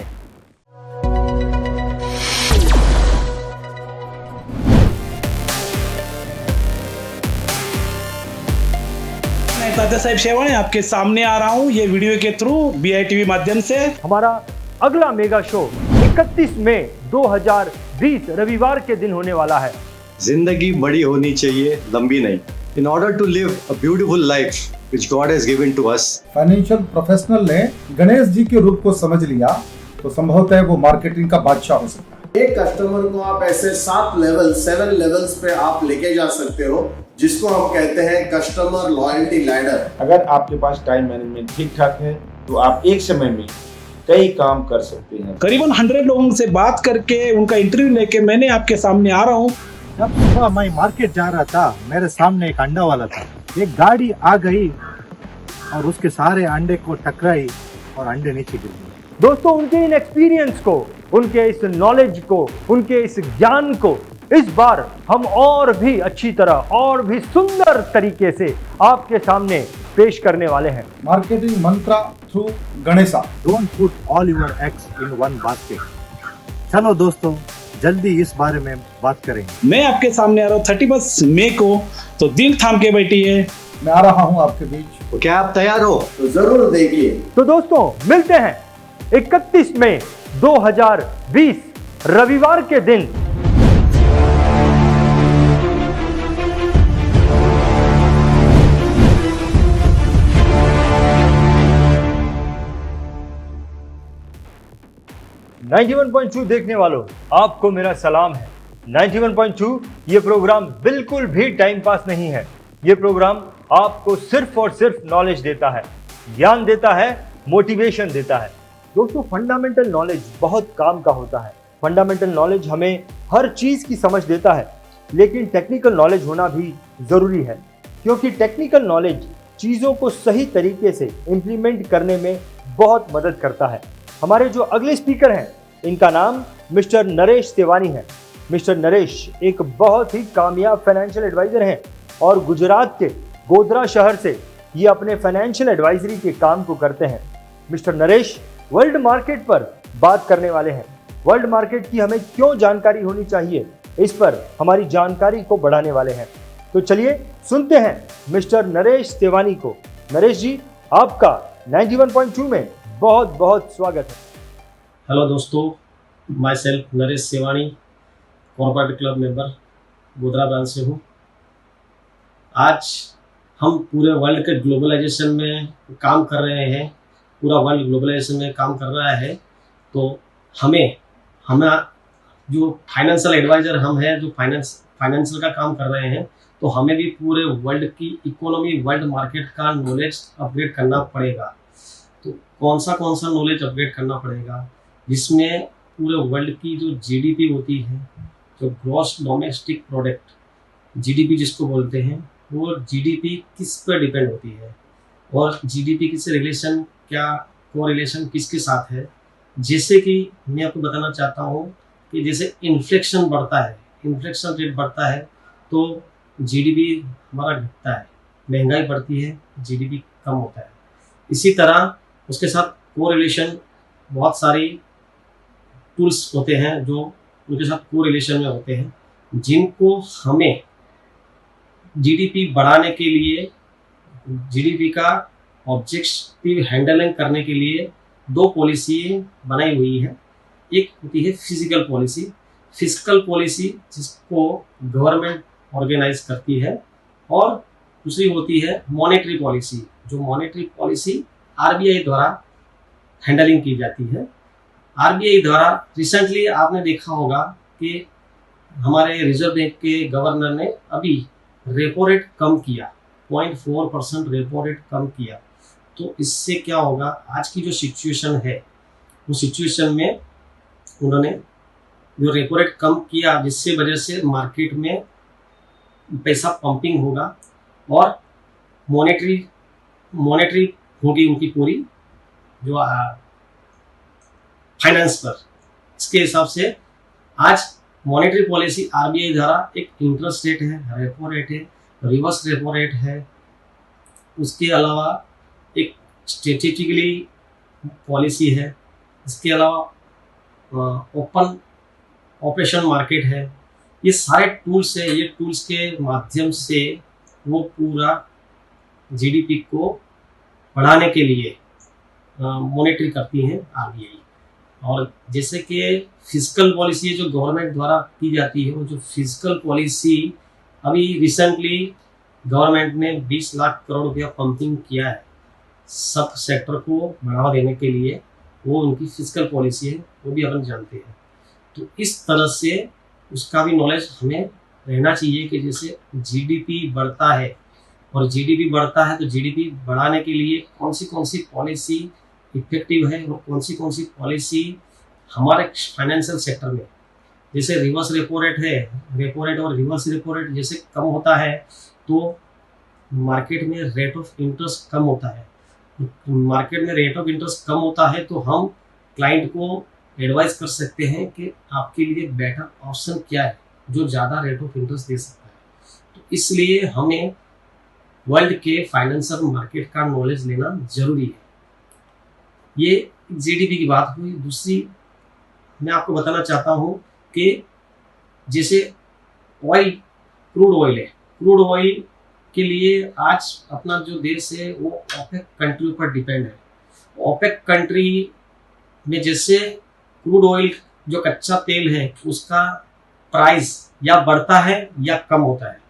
मैं तात्या साहब शेवाणी आपके सामने आ रहा हूँ ये वीडियो के थ्रू BITV माध्यम से। हमारा अगला मेगा शो 31 मई 2020 रविवार के दिन होने वाला है। जिंदगी बड़ी होनी चाहिए, लंबी नहीं। In order to live a beautiful life which God has given to us, financial professional ने गणेश जी के रूप को समझ लिया तो संभवतः वो मार्केटिंग का बादशाह हो सकता है। एक कस्टमर को आप ऐसे 7 लेवल्स पे आप लेके जा सकते हो, जिसको हम कहते हैं कस्टमर लॉयल्टी लैडर। अगर आपके पास टाइम मैनेजमेंट ठीक ठाक है तो आप एक समय में कई काम कर सकते हैं। करीबन 100 लोगों से बात करके उनका इंटरव्यू लेके मैंने आपके सामने आ रहा हूँ। जब सुबह मैं मार्केट जा रहा था, मेरे सामने एक अंडा वाला था। एक गाड़ी आ गई और उसके सारे अंडे को टकराई और अंडे नीचे गिर गए। दोस्तों, उनके इन एक्सपीरियंस को, उनके इस नॉलेज को, उनके इस ज्ञान को इस बार हम और भी अच्छी तरह और भी सुंदर तरीके से आपके सामने पेश करने वाले हैं। Marketing Mantra through Ganesha. Don't put all your eggs in one basket. चलो दोस्तों, जल्दी इस बारे में बात करेंगे। मैं आपके सामने आ रहा हूँ 31 मई को, तो दिल थाम के बैठिए। मैं आ रहा हूं आपके बीच। तो क्या आप तैयार हो? तो जरूर देखिए। तो दोस्तों मिलते हैं 31 मई 2020 रविवार के दिन। .2 देखने वालों, आपको मेरा सलाम है। 91.2 ये प्रोग्राम बिल्कुल भी टाइम पास नहीं है। ये प्रोग्राम आपको सिर्फ और सिर्फ नॉलेज देता है, ज्ञान देता है, मोटिवेशन देता है। दोस्तों, फंडामेंटल नॉलेज बहुत काम का होता है। फंडामेंटल नॉलेज हमें हर चीज की समझ देता है, लेकिन टेक्निकल नॉलेज होना भी जरूरी है, क्योंकि टेक्निकल नॉलेज चीजों को सही तरीके से इंप्लीमेंट करने में बहुत मदद करता है। हमारे जो अगले स्पीकर हैं, इनका नाम मिस्टर नरेश सेवानी है। मिस्टर नरेश एक बहुत ही कामयाब फाइनेंशियल एडवाइजर हैं और गुजरात के गोधरा शहर से ये अपने फाइनेंशियल एडवाइजरी के काम को करते हैं। मिस्टर नरेश वर्ल्ड मार्केट पर बात करने वाले हैं। वर्ल्ड मार्केट की हमें क्यों जानकारी होनी चाहिए, इस पर हमारी जानकारी को बढ़ाने वाले हैं। तो चलिए सुनते हैं मिस्टर नरेश सेवानी को। नरेश जी, आपका 91.2 में बहुत बहुत स्वागत है। हेलो दोस्तों, my self Naresh Sewani, corporate club member, Godhra branch से हूँ। आज हम पूरे वर्ल्ड के ग्लोबलाइजेशन में काम कर रहे हैं। पूरा वर्ल्ड ग्लोबलाइजेशन में काम कर रहा है, तो हमें जो फाइनेंशियल एडवाइज़र हम हैं, जो फाइनेंशियल का काम कर रहे हैं, तो हमें भी पूरे वर्ल्ड की इकोनॉमी, वर्ल्ड मार्केट का नॉलेज अपग्रेड करना पड़ेगा। तो कौन सा नॉलेज अपग्रेड करना पड़ेगा, जिसमें पूरे वर्ल्ड की जो जीडीपी होती है, जो ग्रॉस डोमेस्टिक प्रोडक्ट, जीडीपी जिसको बोलते हैं, वो जीडीपी किस पर डिपेंड होती है और जीडीपी किस रिलेशन, क्या कोरिलेशन किसके साथ है। जैसे कि मैं आपको बताना चाहता हूँ कि जैसे इन्फ्लेशन बढ़ता है, इन्फ्लेशन रेट बढ़ता है, तो जीडीपी हमारा घटता है, महंगाई बढ़ती है, जीडीपी कम होता है। इसी तरह उसके साथ कोरिलेशन, बहुत सारी टूल्स होते हैं जो उनके साथ कोरिलेशन में होते हैं, जिनको हमें जीडीपी बढ़ाने के लिए, जीडीपी का ऑब्जेक्टिव हैंडलिंग करने के लिए दो पॉलिसी बनाई हुई है। एक होती है फिजिकल पॉलिसी जिसको गवर्नमेंट ऑर्गेनाइज करती है, और दूसरी होती है मॉनेटरी पॉलिसी, जो मॉनेटरी पॉलिसी आरबीआई द्वारा हैंडलिंग की जाती है। आरबीआई द्वारा रिसेंटली आपने देखा होगा कि हमारे रिजर्व बैंक के गवर्नर ने अभी रेपो रेट कम किया, 0.4% रेपो रेट कम किया। तो इससे क्या होगा, आज की जो सिचुएशन है, वो सिचुएशन में उन्होंने जो रेपो रेट कम किया, जिससे वजह से मार्केट में पैसा पंपिंग होगा और मॉनेटरी होगी उनकी पूरी जो फाइनेंस पर। इसके हिसाब से आज मॉनेटरी पॉलिसी आरबीआई द्वारा एक इंटरेस्ट रेट है, रेपो रेट है, रिवर्स रेपो रेट है, उसके अलावा एक स्ट्रेटेजिकली पॉलिसी है, इसके अलावा ओपन ऑपरेशन मार्केट है। ये सारे टूल्स है, ये टूल्स के माध्यम से वो पूरा जीडीपी को बढ़ाने के लिए मॉनिटरिंग करती हैं आरबीआई। और जैसे कि फिजिकल पॉलिसी जो गवर्नमेंट द्वारा की जाती है, वो जो फिजिकल पॉलिसी अभी रिसेंटली गवर्नमेंट ने 20 लाख करोड़ रुपया पंपिंग किया है सब सेक्टर को बढ़ावा देने के लिए, वो उनकी फिजिकल पॉलिसी है, वो भी अपन जानते हैं। तो इस तरह से उसका भी नॉलेज हमें रहना चाहिए कि जैसे जीडीपी बढ़ता है, और जीडीपी बढ़ता है तो जीडीपी बढ़ाने के लिए कौन सी पॉलिसी इफेक्टिव है और कौन सी पॉलिसी हमारे फाइनेंशियल सेक्टर में, जैसे रिवर्स रेपो रेट है, रेपो रेट और रिवर्स रेपो रेट जैसे कम होता है तो मार्केट में रेट ऑफ इंटरेस्ट कम होता है। मार्केट में रेट ऑफ इंटरेस्ट कम होता है तो हम क्लाइंट को एडवाइस कर सकते हैं कि आपके लिए बेटर ऑप्शन क्या है, जो ज़्यादा रेट ऑफ इंटरेस्ट दे सकता है। तो इसलिए हमें वर्ल्ड के फाइनेंशियल मार्केट का नॉलेज लेना जरूरी है। ये जीडीपी की बात हुई। दूसरी मैं आपको बताना चाहता हूँ कि जैसे ऑयल, क्रूड ऑयल है, क्रूड ऑयल के लिए आज अपना जो देश है वो ओपेक कंट्री पर डिपेंड है। ओपेक कंट्री में जैसे क्रूड ऑयल जो कच्चा तेल है उसका प्राइस या बढ़ता है या कम होता है,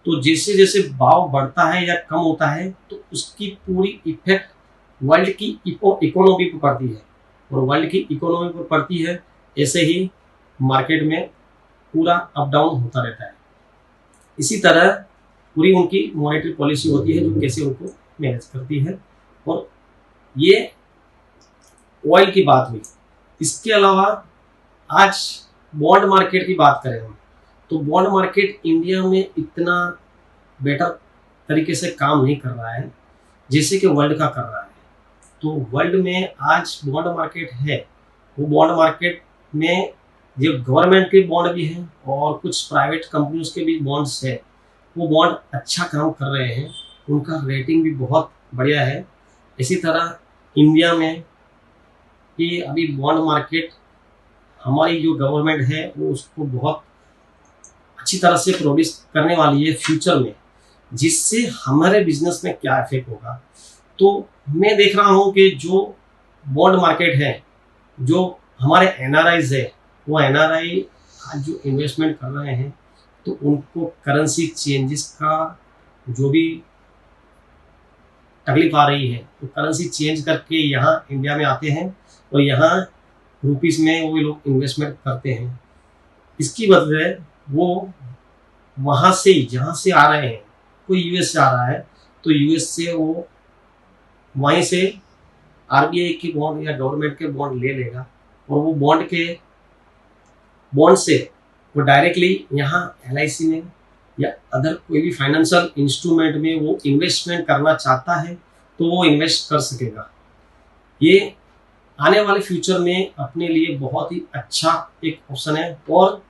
तो जैसे जैसे भाव बढ़ता है या कम होता है तो उसकी पूरी इफेक्ट वर्ल्ड की इकोनॉमी पर पड़ती है, और वर्ल्ड की इकोनॉमी पर पड़ती है ऐसे ही मार्केट में पूरा अप डाउन होता रहता है। इसी तरह पूरी उनकी मॉनेटरी पॉलिसी होती है जो कैसे उनको मैनेज करती है। और ये ऑयल की बात हुई। इसके अलावा आज बॉन्ड मार्केट की बात करें हम, तो बॉन्ड मार्केट इंडिया में इतना बेटर तरीके से काम नहीं कर रहा है जैसे कि वर्ल्ड का कर रहा है। तो वर्ल्ड में आज बॉन्ड मार्केट है, वो बॉन्ड मार्केट में जो गवर्नमेंट के बॉन्ड भी हैं और कुछ प्राइवेट कंपनियों के भी बॉन्ड्स है, वो बॉन्ड अच्छा काम कर रहे हैं, उनका रेटिंग भी बहुत बढ़िया है। इसी तरह इंडिया में ये अभी बॉन्ड मार्केट हमारी जो गवर्नमेंट है वो उसको बहुत अच्छी तरह से प्रोड्यूस करने वाली है फ्यूचर में, जिससे हमारे बिजनेस में क्या इफेक्ट होगा। तो मैं देख रहा हूँ कि जो बॉन्ड मार्केट है, जो हमारे एनआरआईज है, वो एनआरआई आज जो इन्वेस्टमेंट कर रहे हैं तो उनको करेंसी चेंजेस का जो भी तकलीफ आ रही है तो करेंसी चेंज करके यहाँ इंडिया में आते हैं और यहाँ रुपीस में वो लोग इन्वेस्टमेंट करते हैं। इसकी वजह वो वहाँ से जहाँ से आ रहे हैं, कोई यूएस से आ रहा है तो यूएस से वो वहीं से आरबीआई की बॉन्ड या गवर्नमेंट के बॉन्ड ले लेगा और वो बॉन्ड से वो डायरेक्टली यहाँ एलआईसी में या अदर कोई भी फाइनेंशियल इंस्ट्रूमेंट में वो इन्वेस्टमेंट करना चाहता है तो वो इन्वेस्ट कर सकेगा। ये आने वाले फ्यूचर में अपने लिए बहुत ही अच्छा एक ऑप्शन है और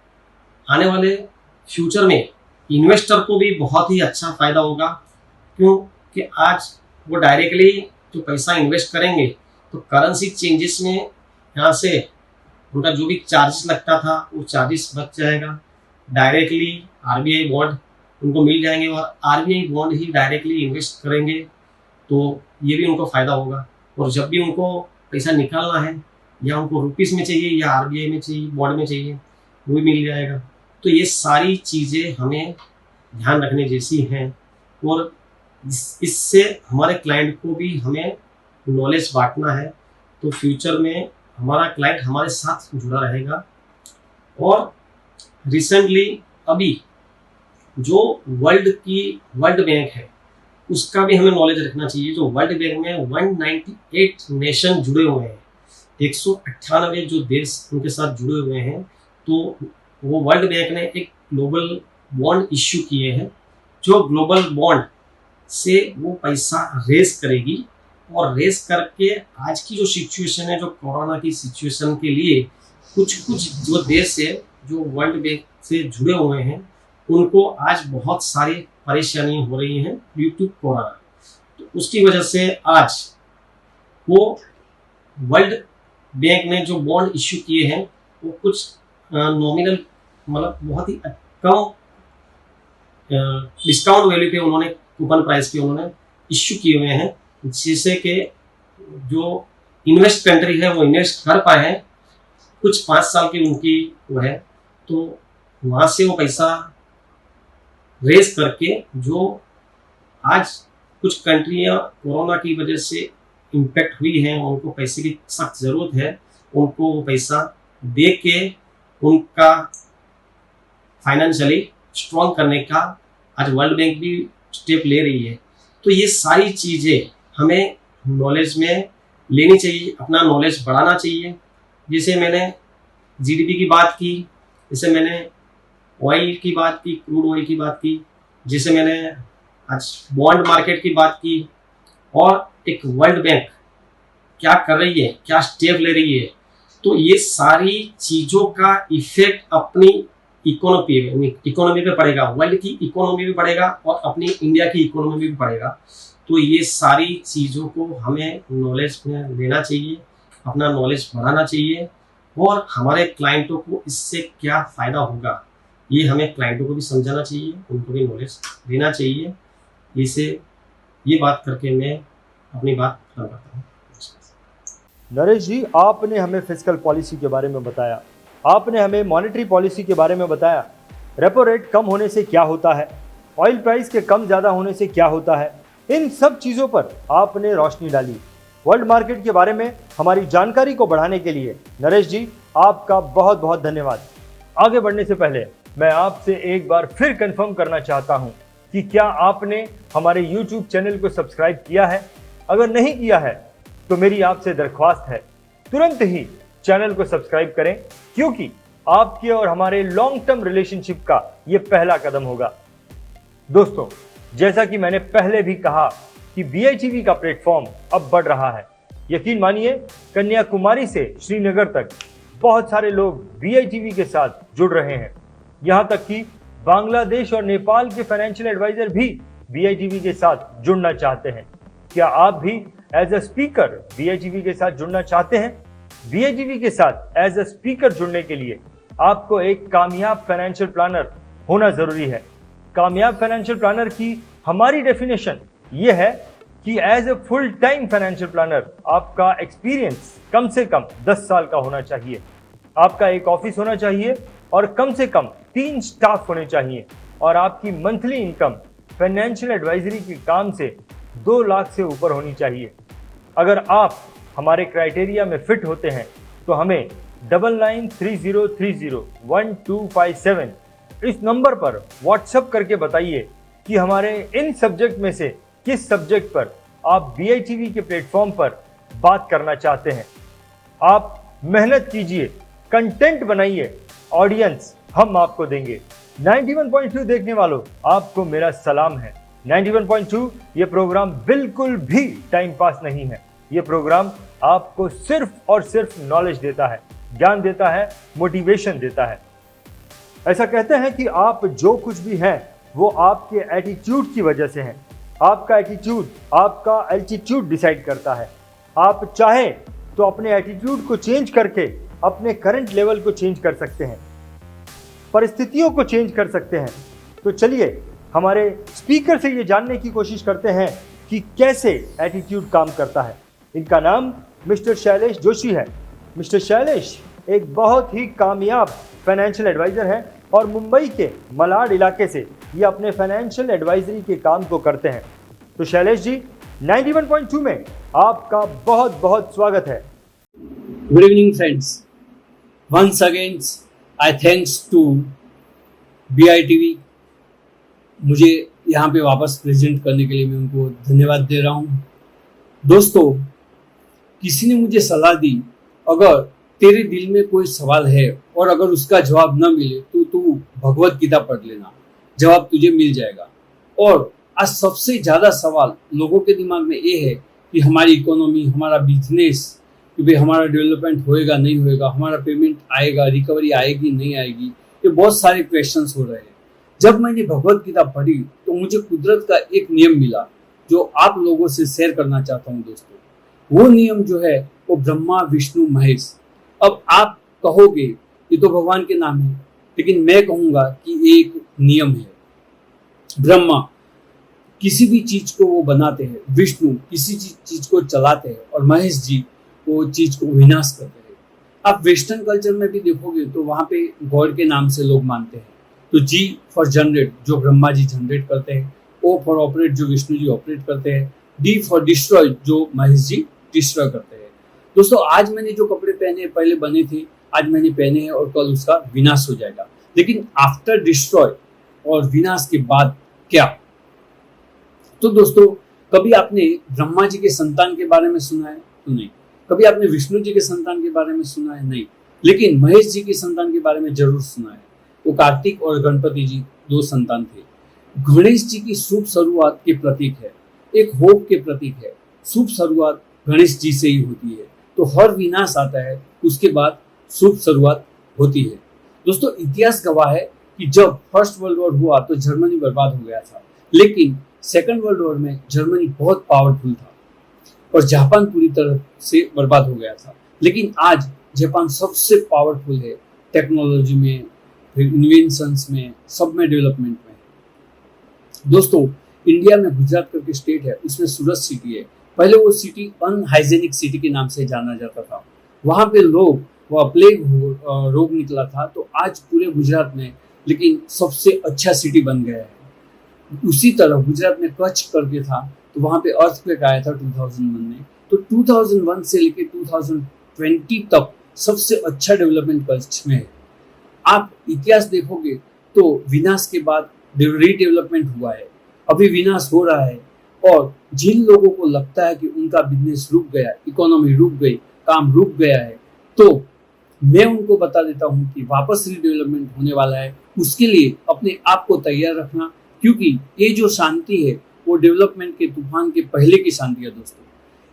आने वाले फ्यूचर में इन्वेस्टर को भी बहुत ही अच्छा फायदा होगा, क्योंकि आज वो डायरेक्टली जो पैसा इन्वेस्ट करेंगे तो करेंसी चेंजेस में यहाँ से उनका जो भी चार्जेस लगता था वो चार्जेस बच जाएगा। डायरेक्टली आरबीआई बॉन्ड उनको मिल जाएंगे और आरबीआई बॉन्ड ही डायरेक्टली इन्वेस्ट करेंगे तो ये भी उनको फ़ायदा होगा। और जब भी उनको पैसा निकालना है या उनको रुपीस में चाहिए या आरबीआई में चाहिए, बॉन्ड में चाहिए, वो भी मिल जाएगा। तो ये सारी चीज़ें हमें ध्यान रखने जैसी हैं और इससे हमारे क्लाइंट को भी हमें नॉलेज बांटना है तो फ्यूचर में हमारा क्लाइंट हमारे साथ जुड़ा रहेगा। और रिसेंटली अभी जो वर्ल्ड बैंक है उसका भी हमें नॉलेज रखना चाहिए। जो वर्ल्ड बैंक में 198 नेशन जुड़े हुए हैं, 198 जो देश उनके साथ जुड़े हुए हैं, तो वो वर्ल्ड बैंक ने एक ग्लोबल बॉन्ड इश्यू किए हैं जो ग्लोबल बॉन्ड से वो पैसा रेज करेगी और रेज करके आज की जो सिचुएशन है, जो कोरोना की सिचुएशन के लिए कुछ जो देश है जो वर्ल्ड बैंक से जुड़े हुए हैं उनको आज बहुत सारी परेशानियां हो रही हैं ड्यू टू कोरोना। तो उसकी वजह से आज वो वर्ल्ड बैंक ने जो बॉन्ड इश्यू किए हैं वो कुछ नॉमिनल मतलब बहुत ही कम डिस्काउंट वैल्यू पे उन्होंने कूपन प्राइस पे उन्होंने इश्यू किए हुए हैं, जिससे कि जो इन्वेस्ट कंट्री है वो इन्वेस्ट कर पाए हैं। कुछ 5 साल की उनकी वो है तो वहाँ से वो पैसा रेज करके जो आज कुछ कंट्रियाँ कोरोना की वजह से इम्पेक्ट हुई हैं, उनको पैसे की सख्त ज़रूरत है, उनको वो पैसा दे के उनका फाइनेंशियली स्ट्रॉन्ग करने का आज वर्ल्ड बैंक भी स्टेप ले रही है। तो ये सारी चीज़ें हमें नॉलेज में लेनी चाहिए, अपना नॉलेज बढ़ाना चाहिए। जैसे मैंने जीडीपी की बात की, जैसे मैंने ऑयल की बात की, क्रूड ऑयल की बात की, जैसे मैंने आज बॉन्ड मार्केट की बात की, और एक वर्ल्ड बैंक क्या कर रही है, क्या स्टेप ले रही है। तो ये सारी चीज़ों का इफेक्ट अपनी इकोनॉमी पे पड़ेगा, वर्ल्ड की इकोनॉमी भी पड़ेगा और अपनी इंडिया की इकोनॉमी भी पड़ेगा। तो ये सारी चीज़ों को हमें नॉलेज में लेना चाहिए, अपना नॉलेज बढ़ाना चाहिए और हमारे क्लाइंटों को इससे क्या फ़ायदा होगा ये हमें क्लाइंटों को भी समझाना चाहिए, उनको भी नॉलेज देना चाहिए। ये बात करके मैं अपनी बात खत्म करता हूँ। नरेश जी, आपने हमें फिस्कल पॉलिसी के बारे में बताया, आपने हमें मॉनेटरी पॉलिसी के बारे में बताया, रेपो रेट कम होने से क्या होता है, ऑयल प्राइस के कम ज़्यादा होने से क्या होता है, इन सब चीज़ों पर आपने रोशनी डाली। वर्ल्ड मार्केट के बारे में हमारी जानकारी को बढ़ाने के लिए नरेश जी आपका बहुत बहुत धन्यवाद। आगे बढ़ने से पहले मैं आपसे एक बार फिर कंफर्म करना चाहता हूं कि क्या आपने हमारे YouTube चैनल को सब्सक्राइब किया है? अगर नहीं किया है तो मेरी आपसे दरख्वास्त है, तुरंत ही चैनल को सब्सक्राइब करें, क्योंकि आपके और हमारे लॉन्ग टर्म रिलेशनशिप का ये पहला कदम होगा। दोस्तों, जैसा कि मैंने पहले भी कहा कि BITV का प्लेटफॉर्म अब बढ़ रहा है। यकीन मानिए, कन्याकुमारी से श्रीनगर तक बहुत सारे लोग BITV के साथ जुड़ रहे हैं। यहाँ तक कि बांग्लादेश और नेपाल के फाइनेंशियल एडवाइजर भी BITV के साथ जुड़ना चाहते हैं। क्या आप भी एज अ स्पीकर BITV के साथ जुड़ना चाहते हैं? BITV के साथ एज अ स्पीकर जुड़ने के लिए आपको एक कामयाब फाइनेंशियल प्लानर होना जरूरी है। कामयाब फाइनेंशियल प्लानर की हमारी डेफिनेशन ये है कि as a full time financial planner आपका एक्सपीरियंस कम से कम 10 साल का होना चाहिए, आपका एक ऑफिस होना चाहिए और कम से कम 3 स्टाफ होने चाहिए और आपकी मंथली इनकम फाइनेंशियल एडवाइजरी के काम से 2 लाख से ऊपर होनी चाहिए। अगर आप हमारे क्राइटेरिया में फिट होते हैं तो हमें 9930301257 इस नंबर पर व्हाट्सएप करके बताइए कि हमारे इन सब्जेक्ट में से किस सब्जेक्ट पर आप BITV के प्लेटफॉर्म पर बात करना चाहते हैं। आप मेहनत कीजिए, कंटेंट बनाइए, ऑडियंस हम आपको देंगे। 91.2 देखने वालों, आपको मेरा सलाम है। 91.2 ये प्रोग्राम बिल्कुल भी टाइम पास नहीं है। ये प्रोग्राम आपको सिर्फ और सिर्फ नॉलेज देता है, ज्ञान देता है, मोटिवेशन देता है। ऐसा कहते हैं कि आप जो कुछ भी हैं वो आपके एटीट्यूड की वजह से हैं। आपका एटीट्यूड आपका एल्टीट्यूड डिसाइड करता है। आप चाहें तो अपने एटीट्यूड को चेंज करके अपने करंट लेवल को चेंज कर सकते हैं, परिस्थितियों को चेंज कर सकते हैं। तो चलिए हमारे स्पीकर से ये जानने की कोशिश करते हैं कि कैसे एटीट्यूड काम करता है। इनका नाम मिस्टर शैलेश जोशी है। मिस्टर शैलेश एक बहुत ही कामयाब फाइनेंशियल एडवाइज़र हैं और मुंबई के मलाड इलाके से ये अपने फाइनेंशियल एडवाइजरी के काम को करते हैं। तो शैलेश जी, 91.2 में आपका बहुत बहुत स्वागत है। Good evening friends, once again I thanks to BITV। मुझे यहाँ पे वापस प्रेजेंट करने के लिए मैं उनको धन्यवाद दे रहा हूँ। दोस्तों, किसी ने मुझे सलाह दी, अगर तेरे दिल में कोई सवाल है और अगर उसका जवाब न मिले तो तू भगवत गीता पढ़ लेना, जवाब तुझे मिल जाएगा। और आज सबसे ज़्यादा सवाल लोगों के दिमाग में ये है कि हमारी इकोनॉमी, हमारा बिजनेस, कि भाई हमारा डेवलपमेंट होएगा नहीं होएगा, हमारा पेमेंट आएगा, रिकवरी आएगी नहीं आएगी, ये बहुत सारे क्वेश्चंस हो रहे हैं। जब मैंने भगवत गीता पढ़ी तो मुझे कुदरत का एक नियम मिला जो आप लोगों से शेयर करना चाहता हूँ। दोस्तों, वो नियम जो है वो ब्रह्मा विष्णु महेश। अब आप कहोगे ये तो भगवान के नाम है, लेकिन मैं कहूँगा कि एक नियम है। ब्रह्मा किसी भी चीज को वो बनाते हैं, विष्णु किसी चीज को चलाते हैं और महेश जी वो चीज को विनाश करते हैं। आप वेस्टर्न कल्चर में भी देखोगे तो वहाँ पे गॉड के नाम से लोग मानते हैं। तो G फॉर जनरेट, जो ब्रह्मा जी जनरेट करते हैं, O फॉर ऑपरेट, जो विष्णु जी ऑपरेट करते हैं, D फॉर डिस्ट्रॉय, जो महेश जी डिस्ट्रॉय करते हैं। दोस्तों, आज मैंने जो कपड़े पहने पहले बने थे, आज मैंने पहने हैं और कल उसका विनाश हो जाएगा। लेकिन आफ्टर डिस्ट्रॉय और विनाश के बाद क्या? तो दोस्तों, कभी आपने ब्रह्मा जी के संतान के बारे में सुना है? तो नहीं। कभी आपने विष्णु जी के संतान के बारे में सुना है? नहीं। लेकिन महेश जी के संतान के बारे में जरूर सुना है। वो कार्तिक और गणपति जी 2 संतान थे। गणेश जी की शुभ शुरुआत के प्रतीक है, एक होप के प्रतीक है। शुभ शुरुआत गणेश जी से ही होती है, तो हर विनाश आता है, उसके बाद शुभ शुरुआत होती है। दोस्तों, इतिहास गवाह है कि जब फर्स्ट वर्ल्ड वॉर हुआ तो जर्मनी बर्बाद हो गया था, लेकिन सेकंड वर्ल्ड वॉर में जर्मनी बहुत पावरफुल था और जापान पूरी तरह से बर्बाद हो गया था। लेकिन आज जापान सबसे पावरफुल है, टेक्नोलॉजी में, इन्वेंशंस में, सब में, डेवलपमेंट में। दोस्तों, इंडिया में गुजरात करके स्टेट है, उसमें सूरत सिटी है। पहले वो सिटी अनहाइजेनिक सिटी के नाम से जाना जाता था। वहाँ पे लोग, वो प्लेग रोग निकला था, तो आज पूरे गुजरात में लेकिन सबसे अच्छा सिटी बन गया है। उसी तरह गुजरात में कच्छ करके था, तो वहाँ पे अर्थक्वेक आया था 2001 में। तो 2001 से लेकर 2020 तक सबसे अच्छा डेवलपमेंट कच्छ में है। आप इतिहास देखोगे तो विनाश के बाद रीडेवलपमेंट हुआ है, अभी विनाश हो रहा है। और जिन लोगों को लगता है कि उनका बिजनेस रुक गया, इकोनॉमी रुक गई, काम रुक गया है, तो मैं उनको बता देता हूँ कि वापस रीडेवलपमेंट होने वाला है। उसके लिए अपने आप को तैयार रखना, क्योंकि ये जो शांति है वो डेवलपमेंट के तूफान के पहले की शांति है दोस्तों।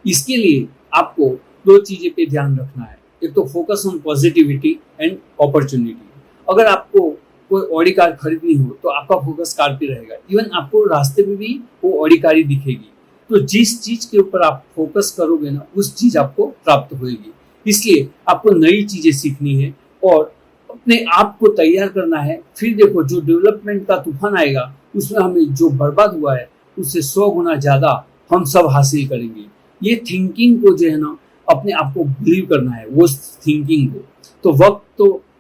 इसके लिए आपको दो चीजें पे ध्यान रखना है। एक तो focus on positivity and opportunity. अगर आपको कोई ऑडी कार खरीदनी हो तो आपका फोकस कार पे रहेगा। इवन आपको रास्ते में भी वो ऑडी कार ही दिखेगी। तो जिस चीज के ऊपर आप फोकस करोगे ना, उस चीज आपको प्राप्त होगी। इसलिए आपको नई चीजें सीखनी है और अपने आप को तैयार करना है। फिर देखो, जो डेवलपमेंट का तूफान आएगा उसमें हमें जो बर्बाद हुआ है उससे 100 गुना ज्यादा हम सब हासिल करेंगे। ये थिंकिंग को जो है ना, अपने आप को बिलीव करना है, वो थिंकिंग को। तो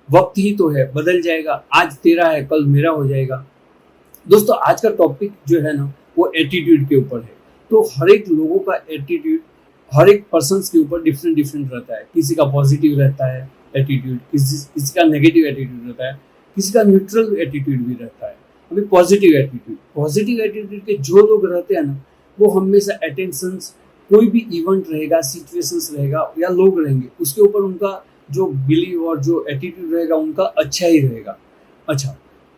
वक्त ही तो है, बदल जाएगा। आज तेरा है, कल मेरा हो जाएगा। दोस्तों, आज का टॉपिक जो है ना, वो एटीट्यूड के ऊपर है। तो हर एक लोगों का एटीट्यूड हर एक पर्सन के ऊपर डिफरेंट रहता है। किसी का पॉजिटिव रहता है एटीट्यूड, किसी का नेगेटिव एटीट्यूड रहता है, किसी का न्यूट्रल एटीट्यूड भी रहता है। अभी पॉजिटिव एटीट्यूड के जो लोग रहते हैं ना, वो हमेशा अटेंशन, कोई भी इवेंट रहेगा, सिचुएशंस रहेगा या लोग रहेंगे, उसके ऊपर उनका जो बिलीव और जो एटीट्यूड रहेगा उनका अच्छा ही रहेगा। अच्छा,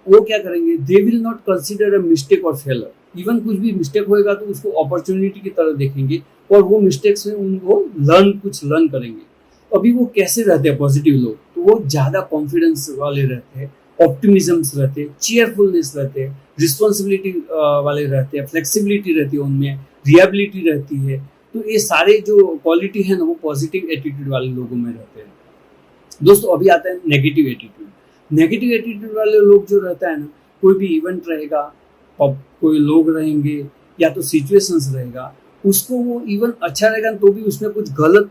वो क्या करेंगे, they will not consider a mistake और फेलर। इवन कुछ भी मिस्टेक होएगा तो उसको अपॉर्चुनिटी की तरह देखेंगे और वो मिस्टेक्स में उनको कुछ लर्न करेंगे। अभी वो कैसे रहते हैं पॉजिटिव लोग, तो वो ज़्यादा कॉन्फिडेंस वाले रहते हैं, ऑप्टिमिज्म रहते हैं, चीयरफुलनेस रहते हैं, रिस्पॉन्सिबिलिटी वाले रहते हैं, फ्लेक्सिबिलिटी रहती है उनमें, रिएबिलिटी रहती है। तो ये सारे जो क्वालिटी है ना, वो पॉजिटिव एटीट्यूड वाले लोगों में रहते हैं। दोस्तों, अभी आता है नेगेटिव एटीट्यूड वाले लोग जो रहता है ना, कोई भी इवेंट रहेगा, कोई लोग रहेंगे या तो सिचुएशंस रहेगा, उसको वो इवन अच्छा रहेगा तो भी उसमें कुछ गलत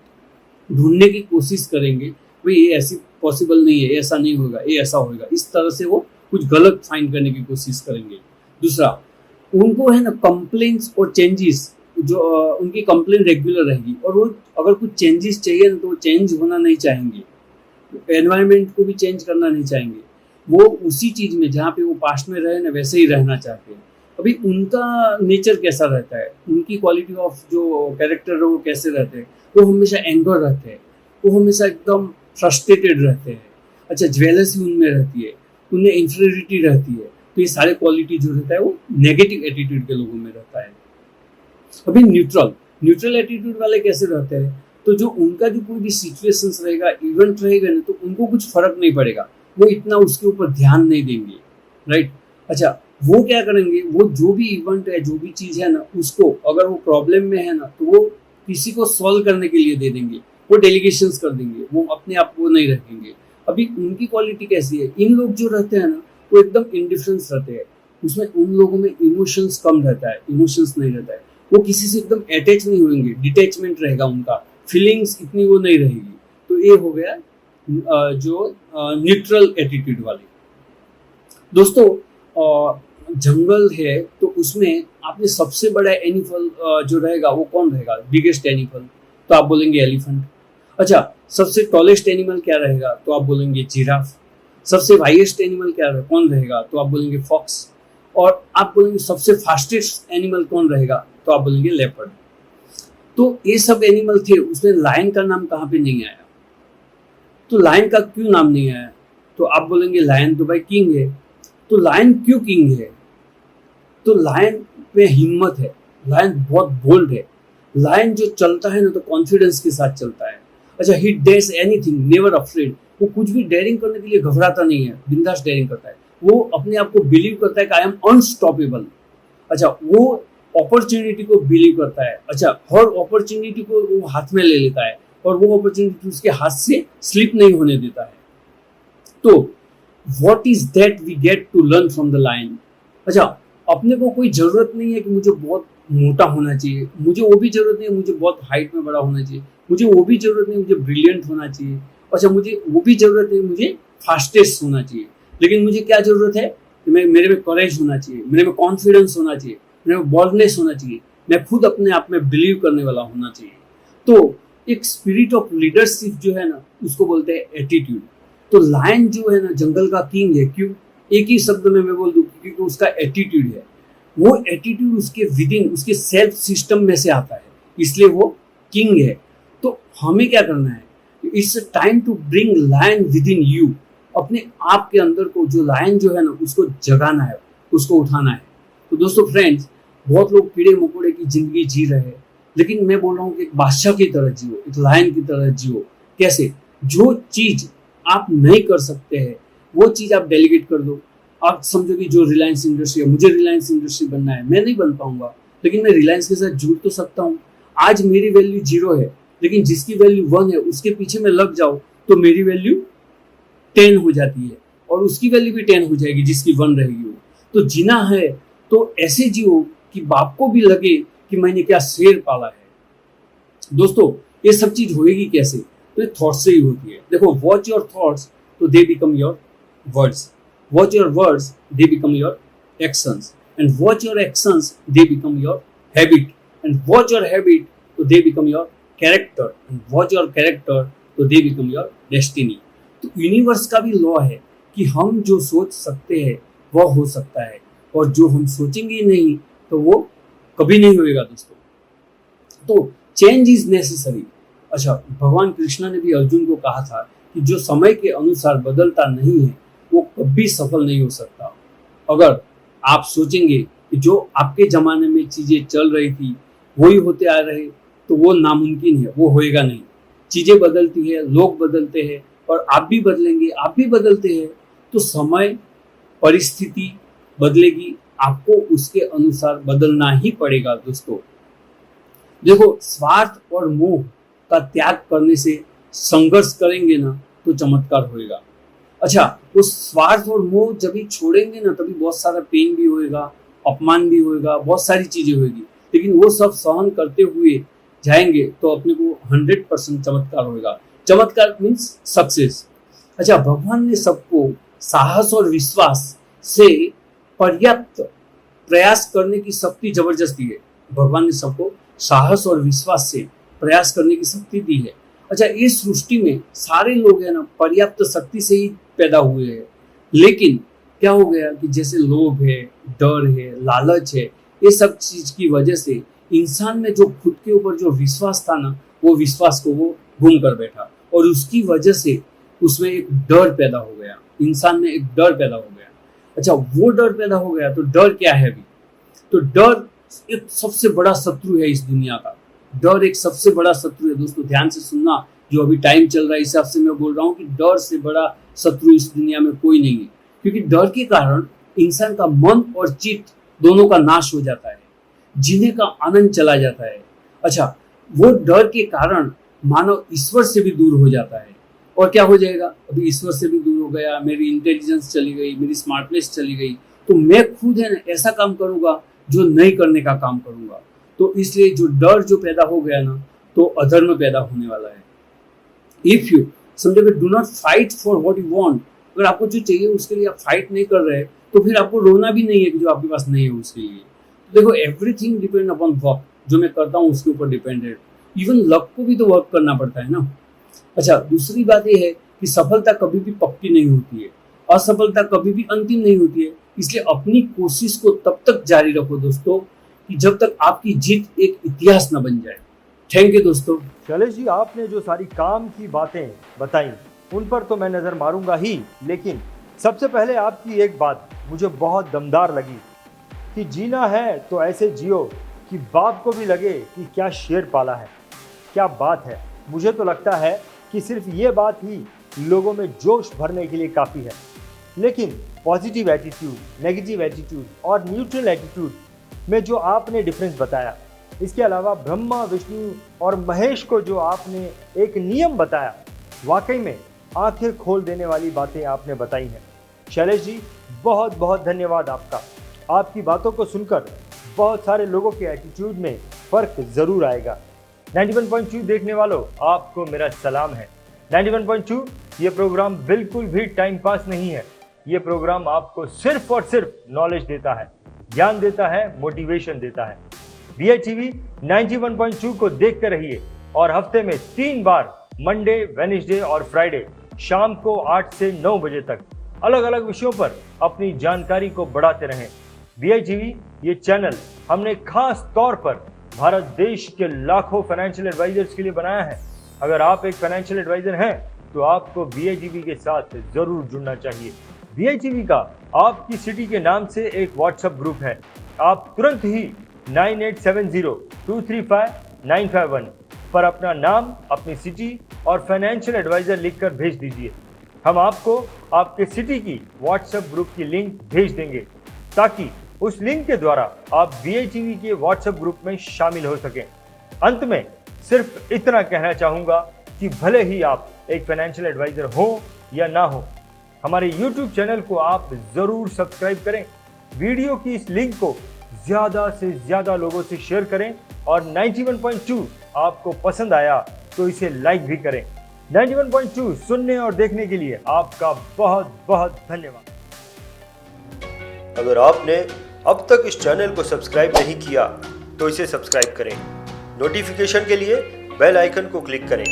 ढूंढने की कोशिश करेंगे। भाई ये ऐसी पॉसिबल नहीं है, ऐसा नहीं होगा, ये ऐसा होगा, इस तरह से वो कुछ गलत फाइंड करने की कोशिश करेंगे। दूसरा, उनको है ना कंप्लेंट्स और चेंजेस, जो उनकी कंप्लेंट रेगुलर रहेगी और वो अगर कुछ चेंजेस चाहिए ना तो वो चेंज होना नहीं चाहेंगे, एनवायरनमेंट को भी चेंज करना नहीं चाहेंगे। वो उसी चीज में जहाँ पे वो पास्ट में रहे ना, वैसे ही रहना चाहते हैं। अभी उनका नेचर कैसा रहता है, उनकी क्वालिटी ऑफ जो कैरेक्टर है वो कैसे रहते हैं, वो हमेशा एंगर रहते हैं, वो हमेशा एकदम फ्रस्ट्रेटेड रहते हैं। अच्छा, जेलसी उनमें रहती है, उनमें इंफीरियरिटी रहती है। तो ये सारे क्वालिटी जो रहता है वो नेगेटिव एटीट्यूड के लोगों में रहता है। अभी न्यूट्रल एटीट्यूड वाले कैसे रहते हैं, तो जो उनका जो कोई भी सिचुएशंस रहेगा, इवेंट रहेगा ना, तो उनको कुछ फर्क नहीं पड़ेगा, वो इतना उसके ऊपर ध्यान नहीं देंगे, राइट। अच्छा, वो क्या करेंगे, वो जो भी इवेंट है, जो भी चीज़ है ना, उसको अगर वो प्रॉब्लम में है ना, तो वो किसी को सॉल्व करने के लिए दे देंगे, वो डेलीगेशंस कर देंगे, वो अपने आप को नहीं रखेंगे। अभी उनकी क्वालिटी कैसी है, इन लोग जो रहते हैं ना, वो एकदम इंडिफरेंस रहते हैं, उसमें उन लोगों में इमोशंस कम रहता है, इमोशंस नहीं रहता है, वो किसी से एकदम अटैच नहीं होंगे, डिटैचमेंट रहेगा उनका, फीलिंग्स इतनी वो नहीं रहेगी। तो ये हो गया जो न्यूट्रल एटीट्यूड वाले। दोस्तों, जंगल है तो उसमें आपने सबसे बड़ा एनिमल जो रहेगा वो कौन रहेगा, बिगेस्ट एनिमल, तो आप बोलेंगे एलिफेंट। अच्छा, सबसे टॉलेस्ट एनिमल क्या रहेगा, तो आप बोलेंगे जिराफ। सबसे वाइएस्ट एनिमल क्या रहेगा, कौन रहेगा, तो आप बोलेंगे फॉक्स। और आप बोलेंगे सबसे फास्टेस्ट एनिमल कौन रहेगा, तो आप बोलेंगे लेपर्ड। तो ये सब एनिमल थे, उसमें लायन का नाम कहाँ पे नहीं आया। तो लायन का क्यों नाम नहीं आया, तो आप बोलेंगे लायन तो भाई किंग है। तो लायन क्यों किंग है, तो लायन में हिम्मत है, लायन बहुत बोल्ड है, लायन जो चलता है ना तो कॉन्फिडेंस के साथ चलता है। अच्छा, ही डेयर्स एनीथिंग, नेवर अफ्रेड, वो कुछ भी डेयरिंग करने के लिए घबराता नहीं है, बिंदास डेयरिंग करता है। वो अपने आप को बिलीव करता है कि आई एम अनस्टॉपेबल। अच्छा, वो अपॉर्चुनिटी को बिलीव करता है। अच्छा, हर अपॉर्चुनिटी को वो हाथ में ले लेता है और वो अपॉर्चुनिटी उसके हाथ से स्लिप नहीं होने देता है। तो what is that we get to learn from the lion. अच्छा, अपने को कोई जरूरत नहीं है कि मुझे बहुत मोटा होना चाहिए, मुझे वो भी जरूरत नहीं है मुझे बहुत हाइट में बड़ा होना चाहिए, मुझे वो भी जरूरत नहीं मुझे ब्रिलियंट होना चाहिए। अच्छा, मुझे वो भी जरूरत नहीं मुझे फास्टेस्ट होना चाहिए। लेकिन मुझे क्या जरूरत है कि मेरे में करेज होना चाहिए, मेरे में कॉन्फिडेंस होना चाहिए, मेरे में बॉल्डनेस होना चाहिए, मैं खुद अपने आप में बिलीव करने वाला होना चाहिए। तो एक स्पिरिट ऑफ लीडरशिप जो है ना, उसको बोलते हैं एटीट्यूड। तो लायन जो है ना जंगल का किंग है। क्यों? एक ही शब्द में मैं बोल दूं, क्योंकि उसका एटीट्यूड है। वो एटीट्यूड उसके विदिन, उसके सेल्फ सिस्टम में से आता है, इसलिए वो किंग है। तो हमें क्या करना है? It's time to bring lion within you. अपने आप के अंदर को जो लायन जो है ना, उसको जगाना है, उसको उठाना है। तो दोस्तों, फ्रेंड्स, बहुत लोग कीड़े मकोड़े की जिंदगी जी रहे हैं, लेकिन मैं बोल रहा हूँ कि एक बादशाह की तरह जियो, एक लायन की तरह जियो। कैसे? जो चीज आप नहीं कर सकते हैं वो चीज आप डेलीगेट कर दो। आप समझो कि जो रिलायंस इंडस्ट्री है, मुझे रिलायंस इंडस्ट्री बनना है, मैं नहीं बन पाऊंगा, लेकिन मैं रिलायंस के साथ जुड़ तो सकता हूँ। आज मेरी वैल्यू 0 है, लेकिन जिसकी वैल्यू 1 है उसके पीछे मैं लग जाऊं तो मेरी वैल्यू 10 हो जाती है, और उसकी वैल्यू भी 10 हो जाएगी जिसकी 1 रहेगी वो। तो जीना है तो ऐसे जियो कि बाप को भी लगे कि मैंने क्या शेर पाला है। दोस्तों, ये सब चीज होएगी कैसे? तो ये थॉट से ही होती है। देखो, वॉच योर थॉट्स तो they become your words, watch your words they become your actions, and watch your actions they become your habit, and watch your habit तो they become your character, and watch your character तो they become your destiny. तो universe का भी law है कि हम जो सोच सकते हैं वह हो सकता है, और जो हम सोचेंगे नहीं तो वो कभी नहीं होएगा दोस्तों। तो चेंज इज नेसेसरी। अच्छा, भगवान कृष्ण ने भी अर्जुन को कहा था कि जो समय के अनुसार बदलता नहीं है वो कभी सफल नहीं हो सकता। अगर आप सोचेंगे कि जो आपके जमाने में चीजें चल रही थी वही होते आ रहे, तो वो नामुमकिन है, वो होएगा नहीं। चीजें बदलती है, लोग बदलते हैं, और आप भी बदलेंगे, आप भी बदलते हैं। तो समय, परिस्थिति बदलेगी, आपको उसके अनुसार बदलना ही पड़ेगा दोस्तों। देखो, स्वार्थ और मोह का त्याग करने से संघर्ष करेंगे ना तो चमत्कार होएगा। अच्छा, उस स्वार्थ और मोह जब भी छोड़ेंगे ना तभी बहुत सारा पेन भी होएगा, अपमान भी होएगा, बहुत सारी चीजें होएगी, लेकिन वो सब सहन करते हुए जाएंगे तो अपने को 100% चमत्कार होएगा। चमत्कार मीन्स सक्सेस। अच्छा, भगवान ने सबको साहस और विश्वास से पर्याप्त प्रयास करने की शक्ति जबरदस्ती है। भगवान ने सबको साहस और विश्वास से प्रयास करने की शक्ति दी है। अच्छा, इस सृष्टि में सारे लोग है ना पर्याप्त शक्ति से ही पैदा हुए हैं, लेकिन क्या हो गया कि जैसे लोभ है, डर है, लालच है, ये सब चीज की वजह से इंसान में जो खुद के ऊपर जो विश्वास था ना, वो विश्वास को वो गुम कर बैठा, और उसकी वजह से उसमें एक डर पैदा हो गया, इंसान में एक डर पैदा हो गया। अच्छा, वो डर पैदा हो गया, तो डर क्या है अभी? तो डर एक सबसे बड़ा शत्रु है इस दुनिया का। डर एक सबसे बड़ा शत्रु है दोस्तों, ध्यान से सुनना। जो अभी टाइम चल रहा है, इस हिसाब से मैं बोल रहा हूँ कि डर से बड़ा शत्रु इस दुनिया में कोई नहीं है, क्योंकि डर के कारण इंसान का मन और चित्त दोनों का नाश हो जाता है, जीने का आनंद चला जाता है। अच्छा, वो डर के कारण मानव ईश्वर से भी दूर हो जाता है, और क्या हो जाएगा? अभी ईश्वर से भी दूर हो गया, मेरी इंटेलिजेंस चली गई, मेरी स्मार्टनेस चली गई, तो मैं खुद है ना ऐसा काम करूंगा जो नहीं करने का काम करूंगा। तो इसलिए जो डर जो पैदा हो गया ना, तो अधर्म पैदा होने वाला है। इफ यू समझोगे, do not fight for what you want, अगर आपको जो चाहिए उसके लिए आप फाइट नहीं कर रहे, तो फिर आपको रोना भी नहीं है कि जो आपके पास नहीं है उसके लिए। देखो, एवरीथिंग डिपेंड अपॉन वर्क, जो मैं करता हूँ उसके ऊपर डिपेंडेड। इवन लक को भी तो वर्क करना पड़ता है ना। अच्छा, दूसरी बात यह है कि सफलता कभी भी पक्की नहीं होती है, असफलता कभी भी अंतिम नहीं होती है। इसलिए अपनी कोशिश को तब तक जारी रखो दोस्तों कि जब तक आपकी जीत एक इतिहास न बन जाए। थैंक यू दोस्तों। शैलेश जी, आपने जो सारी काम की बातें बताई उन पर तो मैं नज़र मारूंगा ही, लेकिन सबसे पहले आपकी एक बात मुझे बहुत दमदार लगी कि जीना है तो ऐसे जियो कि बाप को भी लगे कि क्या शेर पाला है। क्या बात है। मुझे तो लगता है कि सिर्फ ये बात ही लोगों में जोश भरने के लिए काफ़ी है। लेकिन पॉजिटिव एटीट्यूड, नेगेटिव एटीट्यूड और न्यूट्रल एटीट्यूड में जो आपने डिफरेंस बताया, इसके अलावा ब्रह्मा, विष्णु और महेश को जो आपने एक नियम बताया, वाकई में आंखें खोल देने वाली बातें आपने बताई हैं। शैलेश जी, बहुत बहुत धन्यवाद आपका। आपकी बातों को सुनकर बहुत सारे लोगों के एटीट्यूड में फ़र्क ज़रूर आएगा। 91.2 देखने वालों, आपको मेरा सलाम है। 91.2 ये प्रोग्राम बिल्कुल भी टाइम पास नहीं है। ये प्रोग्राम आपको सिर्फ और सिर्फ नॉलेज देता है, ज्ञान देता है, मोटिवेशन देता है। BITV 91.2 को देखते रहिए और हफ्ते में 3 बार मंडे, वेडनेसडे और फ्राइडे शाम को 8 से 9 बजे तक अलग अलग विषयों पर अपनी जानकारी को बढ़ाते रहें। BITV ये चैनल हमने खास तौर पर भारत देश के लाखों फाइनेंशियल एडवाइजर्स के लिए बनाया है। अगर आप एक फाइनेंशियल एडवाइजर हैं तो आपको BITV के साथ जरूर जुड़ना चाहिए। BITV का आपकी सिटी के नाम से एक व्हाट्सएप ग्रुप है। आप तुरंत ही 9870235951 पर अपना नाम, अपनी सिटी और फाइनेंशियल एडवाइजर लिखकर भेज दीजिए। हम आपको आपके सिटी की व्हाट्सएप ग्रुप की लिंक भेज देंगे ताकि उस लिंक के द्वारा आप BITV के व्हाट्सएप ग्रुप में शामिल हो सकें। अंत में सिर्फ इतना कहना चाहूँगा कि भले ही आप एक फाइनेंशियल एडवाइजर हो या ना हो, हमारे YouTube चैनल को आप ज़रूर सब्सक्राइब करें। वीडियो की इस लिंक को ज़्यादा से ज़्यादा लोगों से शेयर करें और 91.2 आपको पसंद आया तो इसे लाइक भी करें। 91.2 सुनने और देखने के लिए आपका बहुत बहुत धन्यवाद। अगर आपने अब तक इस चैनल को सब्सक्राइब नहीं किया तो इसे सब्सक्राइब करें। नोटिफिकेशन के लिए बेल आइकन को क्लिक करें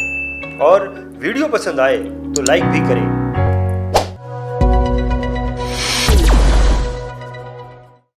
और वीडियो पसंद आए तो लाइक भी करें।